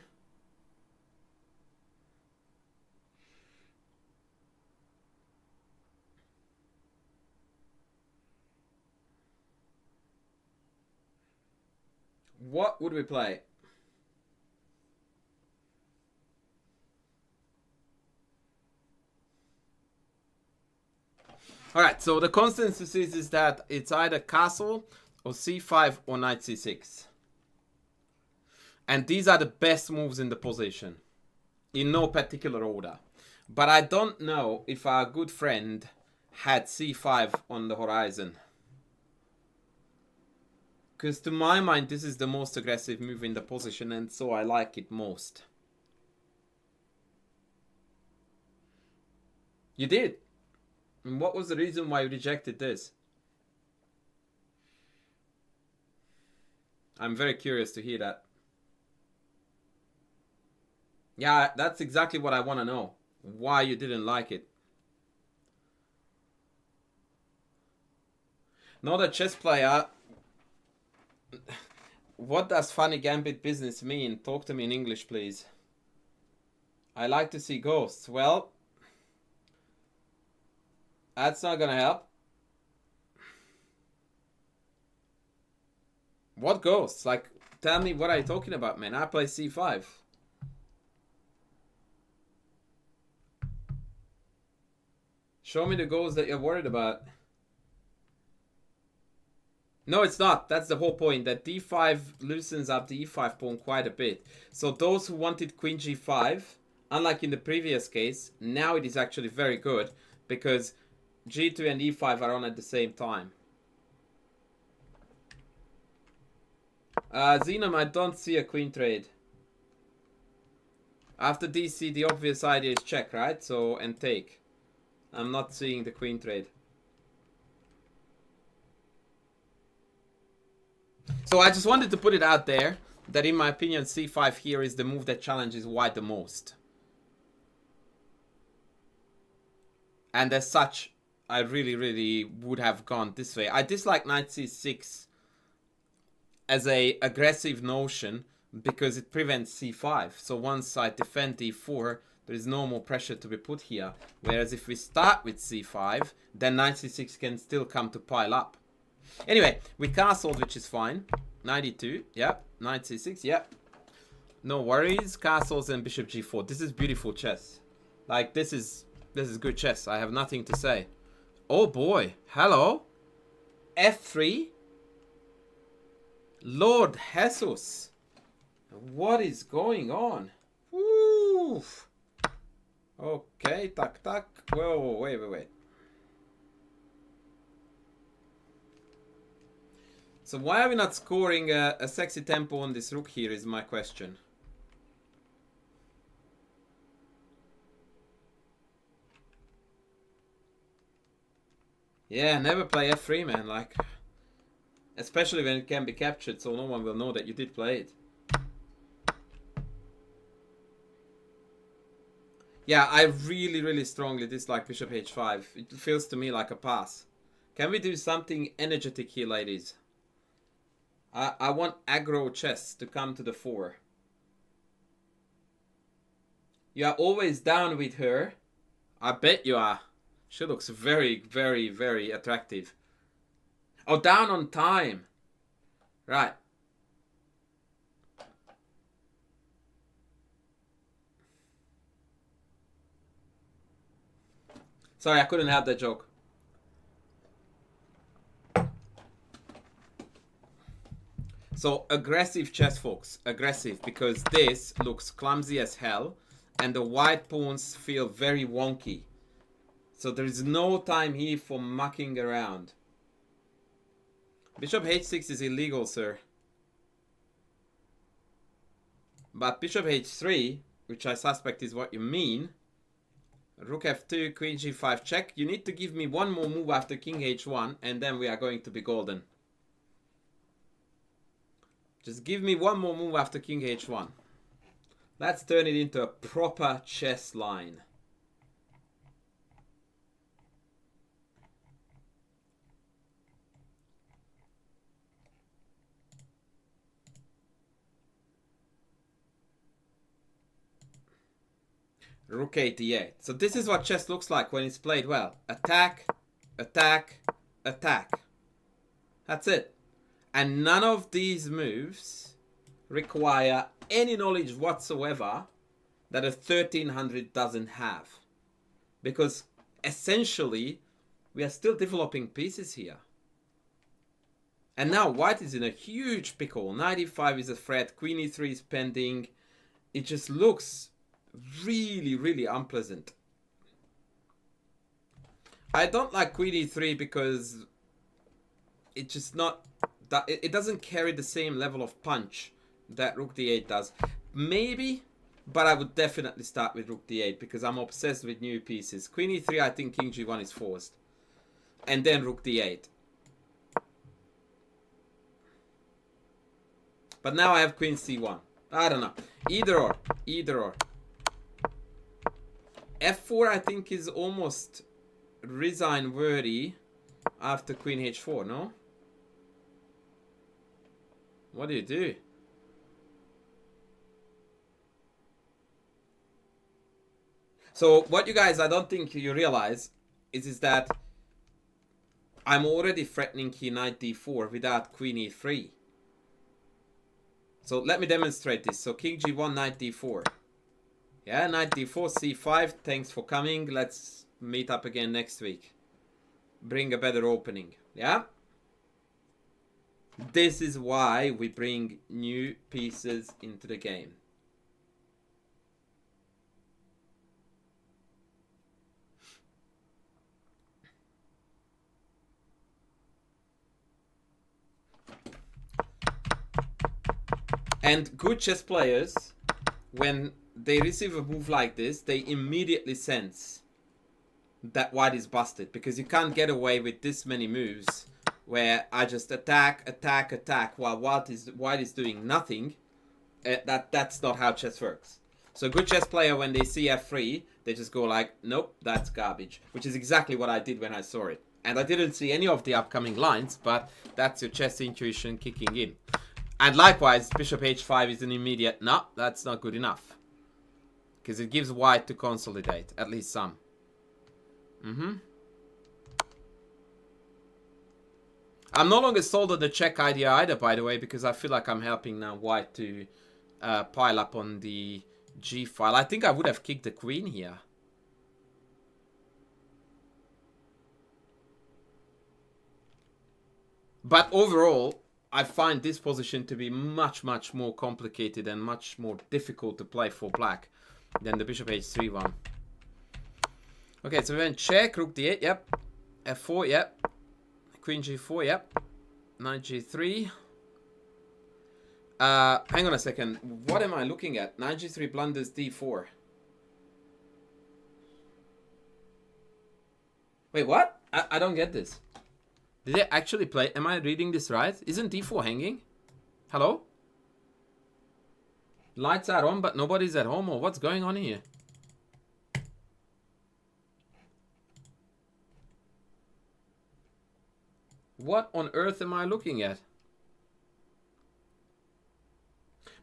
What would we play? Alright, so the consensus is that it's either castle or c5 or knight c6. And these are the best moves in the position, in no particular order. But I don't know if our good friend had c5 on the horizon. Because to my mind, this is the most aggressive move in the position, and so I like it most. You did? And what was the reason why you rejected this? I'm very curious to hear that. Yeah, that's exactly what I want to know. Why you didn't like it. Not a chess player. What does funny gambit business mean? Talk to me in English, please. I like to see ghosts. Well, that's not gonna help. What ghosts? Like, tell me what are you talking about, man? I play c5. Show me the ghosts that you're worried about. No, it's not. That's the whole point. That d5 loosens up the e5 pawn quite a bit. So those who wanted queen g5, unlike in the previous case, now it is actually very good because g2 and e5 are on at the same time. Xenom, I don't see a queen trade. After DC, the obvious idea is check, right? So, and take. I'm not seeing the queen trade. So I just wanted to put it out there that in my opinion c5 here is the move that challenges white the most. And as such, I really would have gone this way. I dislike knight c6 as a aggressive notion because it prevents c5. So once I defend d4, there is no more pressure to be put here. Whereas if we start with c5, then knight c6 can still come to pile up. Anyway, we castled, which is fine. 92, yep. Knight c6, yep. No worries. Castles and bishop g4. This is beautiful chess. Like, this is good chess. I have nothing to say. Oh boy, hello. f3. Lord Jesus. What is going on? Woo. Okay, tak tak. Whoa, wait. So why are we not scoring a sexy tempo on this rook here is my question. Yeah, never play f3, man. Like, especially when it can be captured, so no one will know that you did play it. Yeah, I really strongly dislike bishop h5. It feels to me like a pass. Can we do something energetic here, ladies? I want aggro chess to come to the fore. You are always down with her. I bet you are. She looks very attractive. Oh, down on time. Right. Sorry, I couldn't have that joke. So, aggressive chess, folks. Aggressive, because this looks clumsy as hell, and the white pawns feel very wonky. So, there is no time here for mucking around. Bishop h6 is illegal, sir. But bishop h3, which I suspect is what you mean. Rook f2, queen g5 check. You need to give me one more move after king h1, and then we are going to be golden. Just give me one more move after king h1. Let's turn it into a proper chess line. Rook a8. So this is what chess looks like when it's played well. Attack, attack, attack. That's it. And none of these moves require any knowledge whatsoever that a 1300 doesn't have. Because essentially, we are still developing pieces here. And now white is in a huge pickle. Knight e5 is a threat. Queen e3 is pending. It just looks really unpleasant. I don't like queen e3 because it's just not... It doesn't carry the same level of punch that rook d8 does. Maybe, but I would definitely start with rook d8 because I'm obsessed with new pieces. Queen e3, I think king g1 is forced. And then rook d8. But now I have queen c1. I don't know. Either or. Either or. f4 I think is almost resign worthy. after queen h4, no? What do you do? So what you guys, I don't think you realize is that I'm already threatening here knight d4 without queen e3. So let me demonstrate this. So king g1, knight d4. Yeah, knight d4, c5. Thanks for coming. Let's meet up again next week. Bring a better opening. Yeah? This is why we bring new pieces into the game. And good chess players, when they receive a move like this, they immediately sense that white is busted, because you can't get away with this many moves where I just attack, attack, attack while white is doing nothing. That's not how chess works. So a good chess player, when they see f3, they just go like, nope, that's garbage, which is exactly what I did when I saw it. And I didn't see any of the upcoming lines, but that's your chess intuition kicking in. And likewise, bishop h5 is an immediate, no, that's not good enough. Because it gives white to consolidate, at least some. I'm no longer sold on the check idea either, by the way, because I feel like I'm helping now white to pile up on the g file. I think I would have kicked the queen here. But overall, I find this position to be much, much more complicated and much more difficult to play for black than the bishop h3 one. Okay, so we went check, rook d8, yep. f4, yep. Queen g4, yep. Knight g3. Hang on a second. What am I looking at? Knight g3 blunders d4. Wait, what? I don't get this. Did they actually play? Am I reading this right? Isn't d4 hanging? Hello? Lights are on, but nobody's at home, or what's going on here? What on earth am I looking at?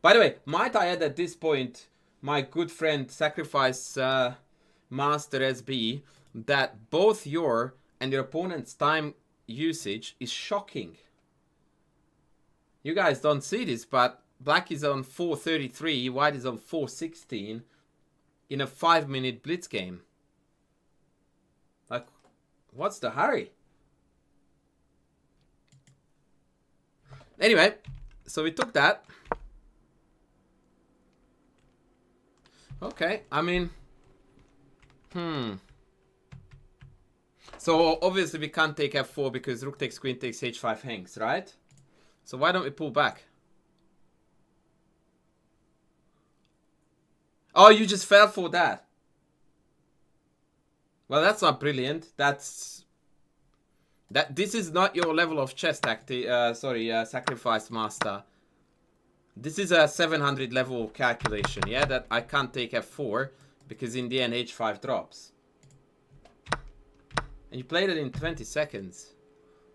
By the way, might I add at this point, my good friend Sacrifice Master SB, that both your and your opponent's time usage is shocking. You guys don't see this, but black is on 4:33, white is on 4:16 in a 5-minute blitz game. Like, what's the hurry? Anyway, so we took that. Okay, I mean, So obviously we can't take f4 because rook takes queen takes h5 hangs, right? So why don't we pull back? Oh, you just fell for that. Well, that's not brilliant. This is not your level of chess tactic. Sacrifice master. This is a 700 level calculation. Yeah, that I can't take f4 because in the end h5 drops. And you played it in 20 seconds.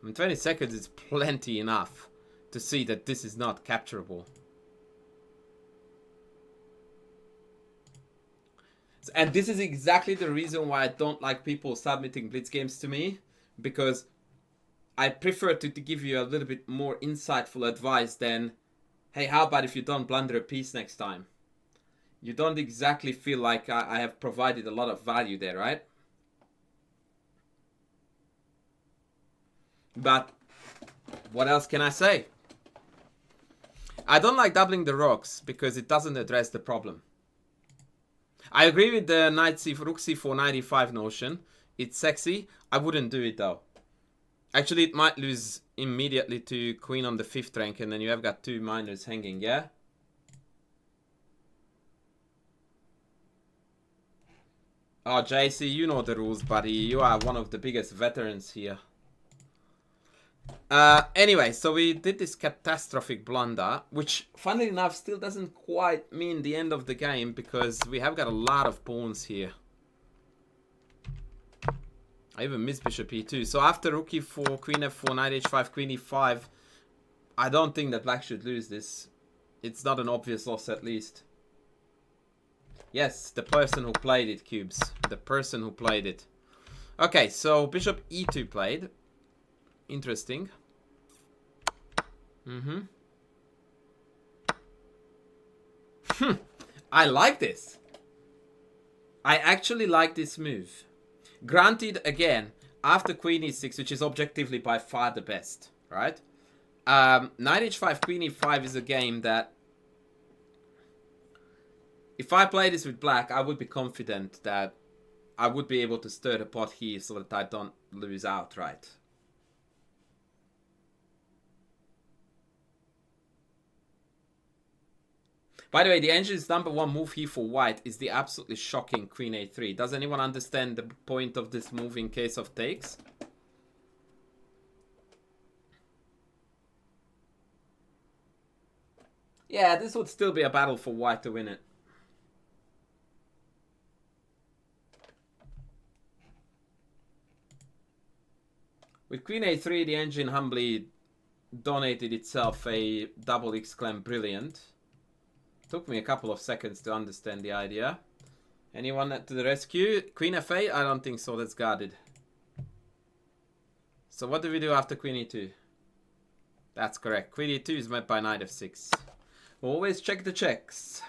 I mean, 20 seconds is plenty enough to see that this is not capturable. And this is exactly the reason why I don't like people submitting blitz games to me. Because I prefer to give you a little bit more insightful advice than, hey, how about if you don't blunder a piece next time? You don't exactly feel like I have provided a lot of value there, right? But what else can I say? I don't like doubling the rocks because it doesn't address the problem. I agree with the rook c4 knight e5 notion. It's sexy. I wouldn't do it though. Actually, it might lose immediately to queen on the 5th rank, and then you have got 2 minors hanging, yeah? Oh, JC, you know the rules, buddy. You are one of the biggest veterans here. Anyway, so we did this catastrophic blunder, which, funnily enough, still doesn't quite mean the end of the game, because we have got a lot of pawns here. I even missed bishop e2. So after rook e4, queen f4, knight h5, queen e5, I don't think that black should lose this. It's not an obvious loss, at least. Yes, the person who played it, Cubes. The person who played it. Okay, so bishop e2 played. Interesting. I like this. I actually like this move. Granted, again, after queen e6, which is objectively by far the best, right? Knight h5, queen e5 is a game that... If I play this with black, I would be confident that I would be able to stir the pot here so that I don't lose outright. By the way, the engine's #1 move here for white is the absolutely shocking queen a3. Does anyone understand the point of this move in case of takes? Yeah, this would still be a battle for white to win it. With queen a3, the engine humbly donated itself a double exclam brilliant. Took me a couple of seconds to understand the idea. Anyone to the rescue? Queen f8? I don't think so. That's guarded. So what do we do after queen e2? That's correct. Queen e2 is met by knight f6. Always check the checks.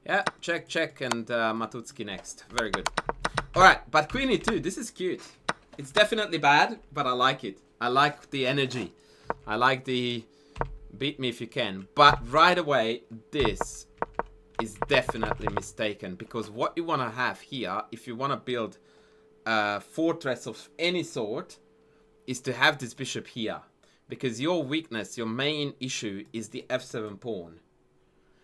Yeah, check, check, and Matutski next. Very good. Alright, but queen e2, this is cute. It's definitely bad, but I like it. I like the energy. I like the... beat me if you can. But right away, this is definitely mistaken. Because what you want to have here, if you want to build a fortress of any sort, is to have this bishop here. Because your weakness, your main issue, is the f7 pawn.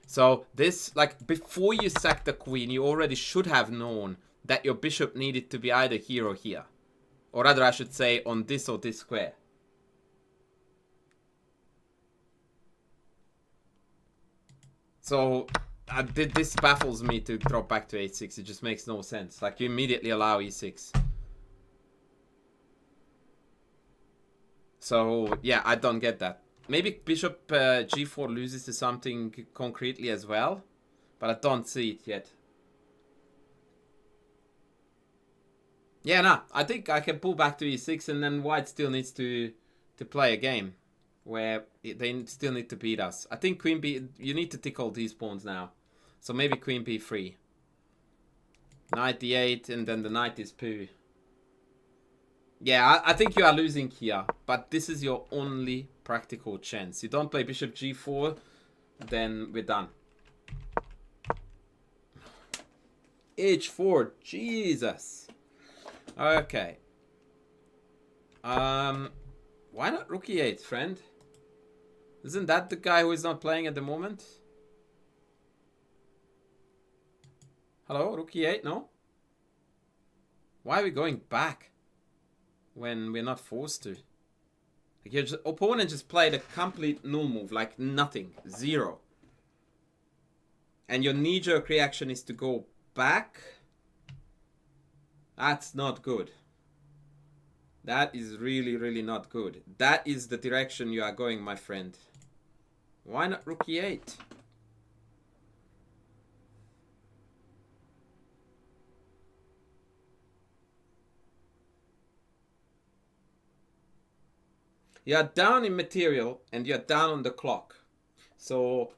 So this, like, before you sack the queen, you already should have known that your bishop needed to be either here or here. Or rather, I should say, on this or this square. So, this baffles me to drop back to h6. It just makes no sense. Like, you immediately allow e6. So, yeah, I don't get that. Maybe bishop g4 loses to something concretely as well. But I don't see it yet. Yeah, no. I think I can pull back to e6 and then white still needs to play a game. Where they still need to beat us. I think queen b... You need to tickle these pawns now. So maybe queen b3. Knight d8 and then the knight is poo. Yeah, I think you are losing here. But this is your only practical chance. You don't play bishop g4, then we're done. h4. Jesus. Okay. Why not rook e8, friend? Isn't that the guy who is not playing at the moment? Hello, rook e8, no? Why are we going back when we're not forced to? Like your opponent just played a complete null move, like nothing, zero. And your knee-jerk reaction is to go back? That's not good. That is really, really not good. That is the direction you are going, my friend. Why not rook e8? You are down in material and you are down on the clock. So,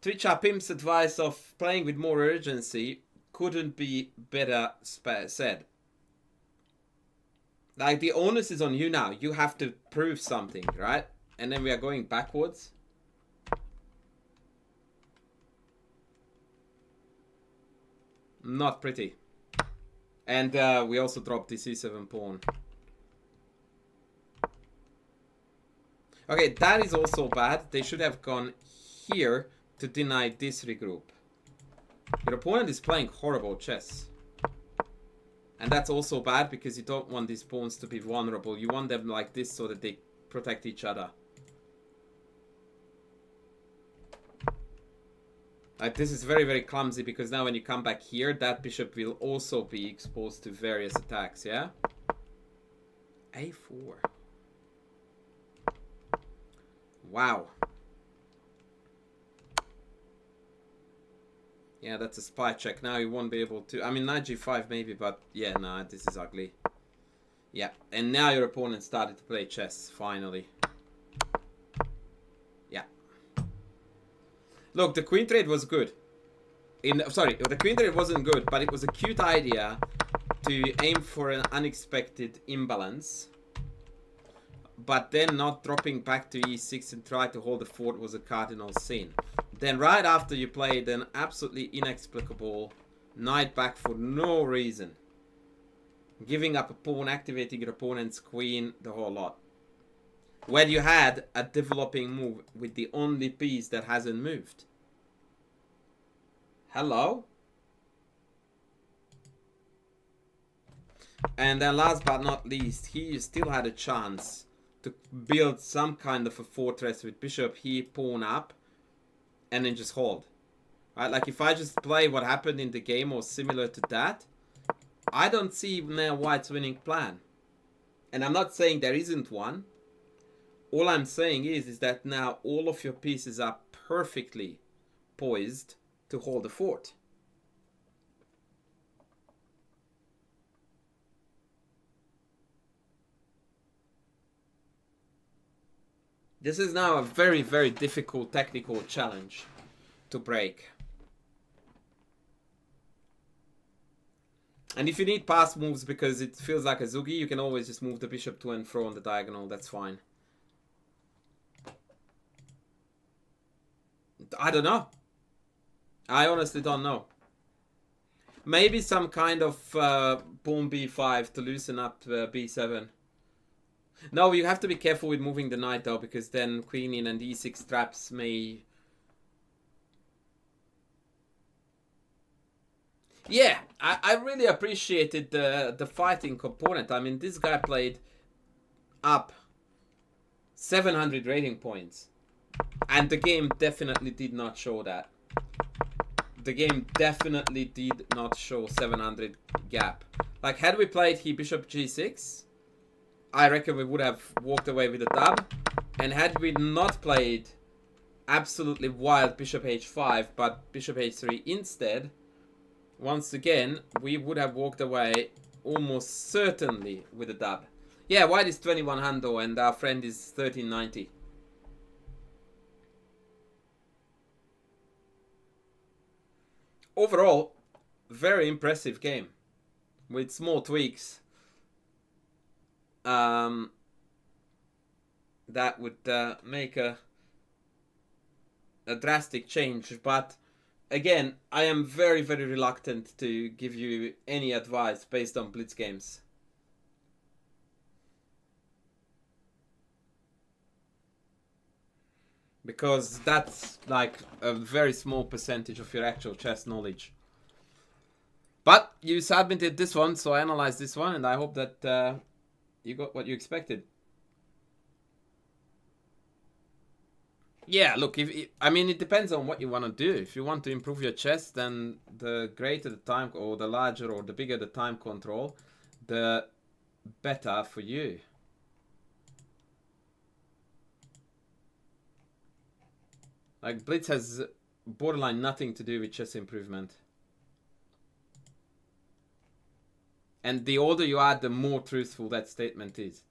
Twitch Pimp's advice of playing with more urgency couldn't be better said. Like, the onus is on you now. You have to prove something, right? And then we are going backwards. Not pretty. And we also dropped the c7 pawn. Okay, that is also bad. They should have gone here to deny this regroup. Your opponent is playing horrible chess. And that's also bad because you don't want these pawns to be vulnerable. You want them like this so that they protect each other. Like, this is very, very clumsy because now when you come back here, that bishop will also be exposed to various attacks, yeah? A4. Wow. Yeah, that's a spy check. Now you won't be able to... I mean, knight g5 maybe, but yeah, nah, this is ugly. Yeah, and now your opponent started to play chess, finally. Yeah. Look, the queen trade was good. Sorry, the queen trade wasn't good, but it was a cute idea to aim for an unexpected imbalance. But then not dropping back to e6 and try to hold the fort was a cardinal sin. Then right after you played an absolutely inexplicable knight back for no reason. Giving up a pawn, activating your opponent's queen, the whole lot. When you had a developing move with the only piece that hasn't moved. Hello? And then last but not least, he still had a chance to build some kind of a fortress with bishop here, pawn up, and then just hold. Right? Like if I just play what happened in the game or similar to that, I don't see now White's winning plan. And I'm not saying there isn't one. All I'm saying is that now all of your pieces are perfectly poised to hold the fort. This is now a very, very difficult technical challenge to break. And if you need pass moves because it feels like a Zugi, you can always just move the bishop to and fro on the diagonal. That's fine. I don't know. I honestly don't know. Maybe some kind of pawn b5 to loosen up b7. No, you have to be careful with moving the knight though, because then queen in and e6 traps may... Yeah, I really appreciated the fighting component. I mean, this guy played up 700 rating points. And the game definitely did not show that. The game definitely did not show 700 gap. Like, had we played here bishop g6, I reckon we would have walked away with a dub. And had we not played absolutely wild bishop h5, but bishop h3 instead, once again, we would have walked away almost certainly with a dub. Yeah, white is 21 hundo and our friend is 1390. Overall, very impressive game with small tweaks that would make a drastic change. But again, I am very, very reluctant to give you any advice based on blitz games. Because that's like a very small percentage of your actual chess knowledge. But you submitted this one, so I analyzed this one, and I hope that you got what you expected. Yeah, look, I mean, it depends on what you want to do. If you want to improve your chess, then the greater the time, or the larger or the bigger the time control, the better for you. Like, blitz has borderline nothing to do with chess improvement. And the older you are, the more truthful that statement is.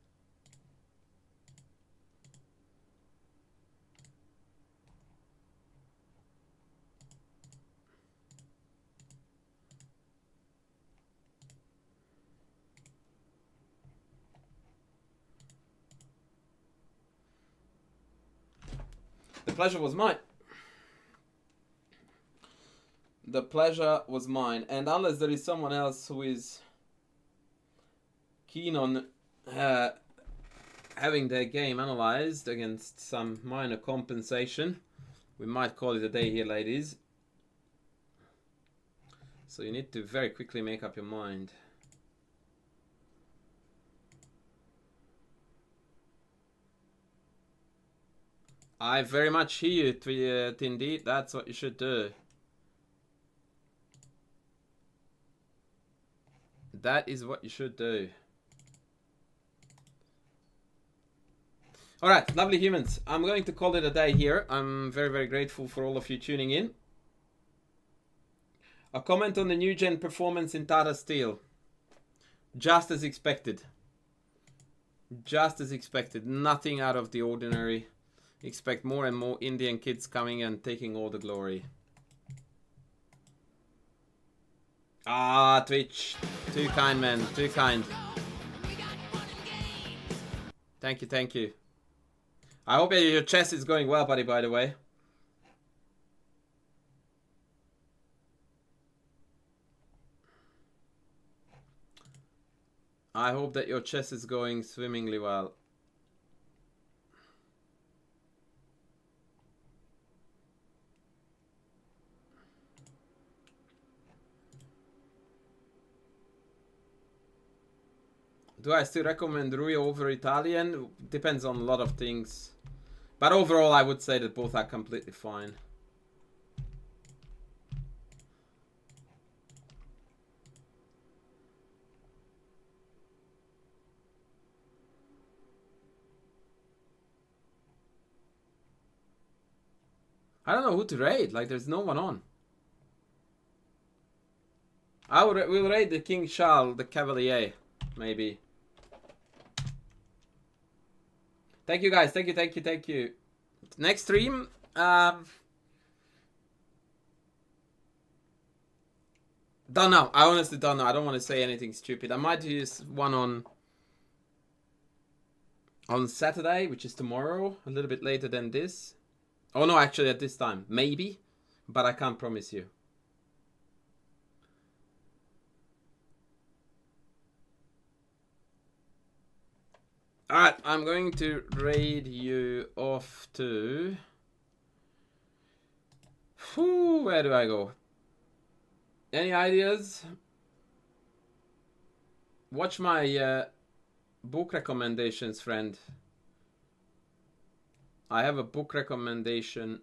The pleasure was mine. The pleasure was mine. And unless there is someone else who is keen on having their game analyzed against some minor compensation, we might call it a day here, ladies. So you need to very quickly make up your mind. I very much hear you, Tindy. That's what you should do. That is what you should do. Alright, lovely humans. I'm going to call it a day here. I'm very, very grateful for all of you tuning in. A comment on the new gen performance in Tata Steel. Just as expected. Just as expected. Nothing out of the ordinary. Expect more and more Indian kids coming and taking all the glory. Ah, Twitch. Too kind, man. Too kind. Thank you, thank you. I hope your chess is going well, buddy, by the way. I hope that your chess is going swimmingly well. Do I still recommend Rui over Italian? Depends on a lot of things. But overall, I would say that both are completely fine. I don't know who to raid. Like, there's no one on. We'll raid the King Charles, the Cavalier, maybe. Thank you, guys. Thank you, thank you, thank you. Next stream, don't know. I honestly don't know. I don't want to say anything stupid. I might use one on Saturday, which is tomorrow, a little bit later than this. Oh no, actually at this time, maybe, but I can't promise you. Alright, I'm going to raid you off to... where do I go? Any ideas? Watch my book recommendations, friend. I have a book recommendation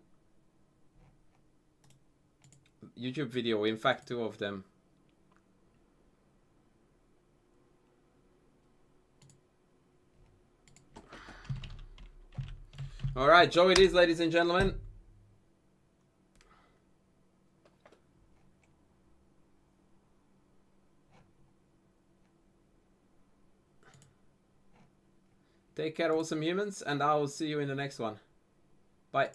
YouTube video, in fact 2 of them. Alright, Joe it is, ladies and gentlemen. Take care, awesome humans, and I will see you in the next one. Bye.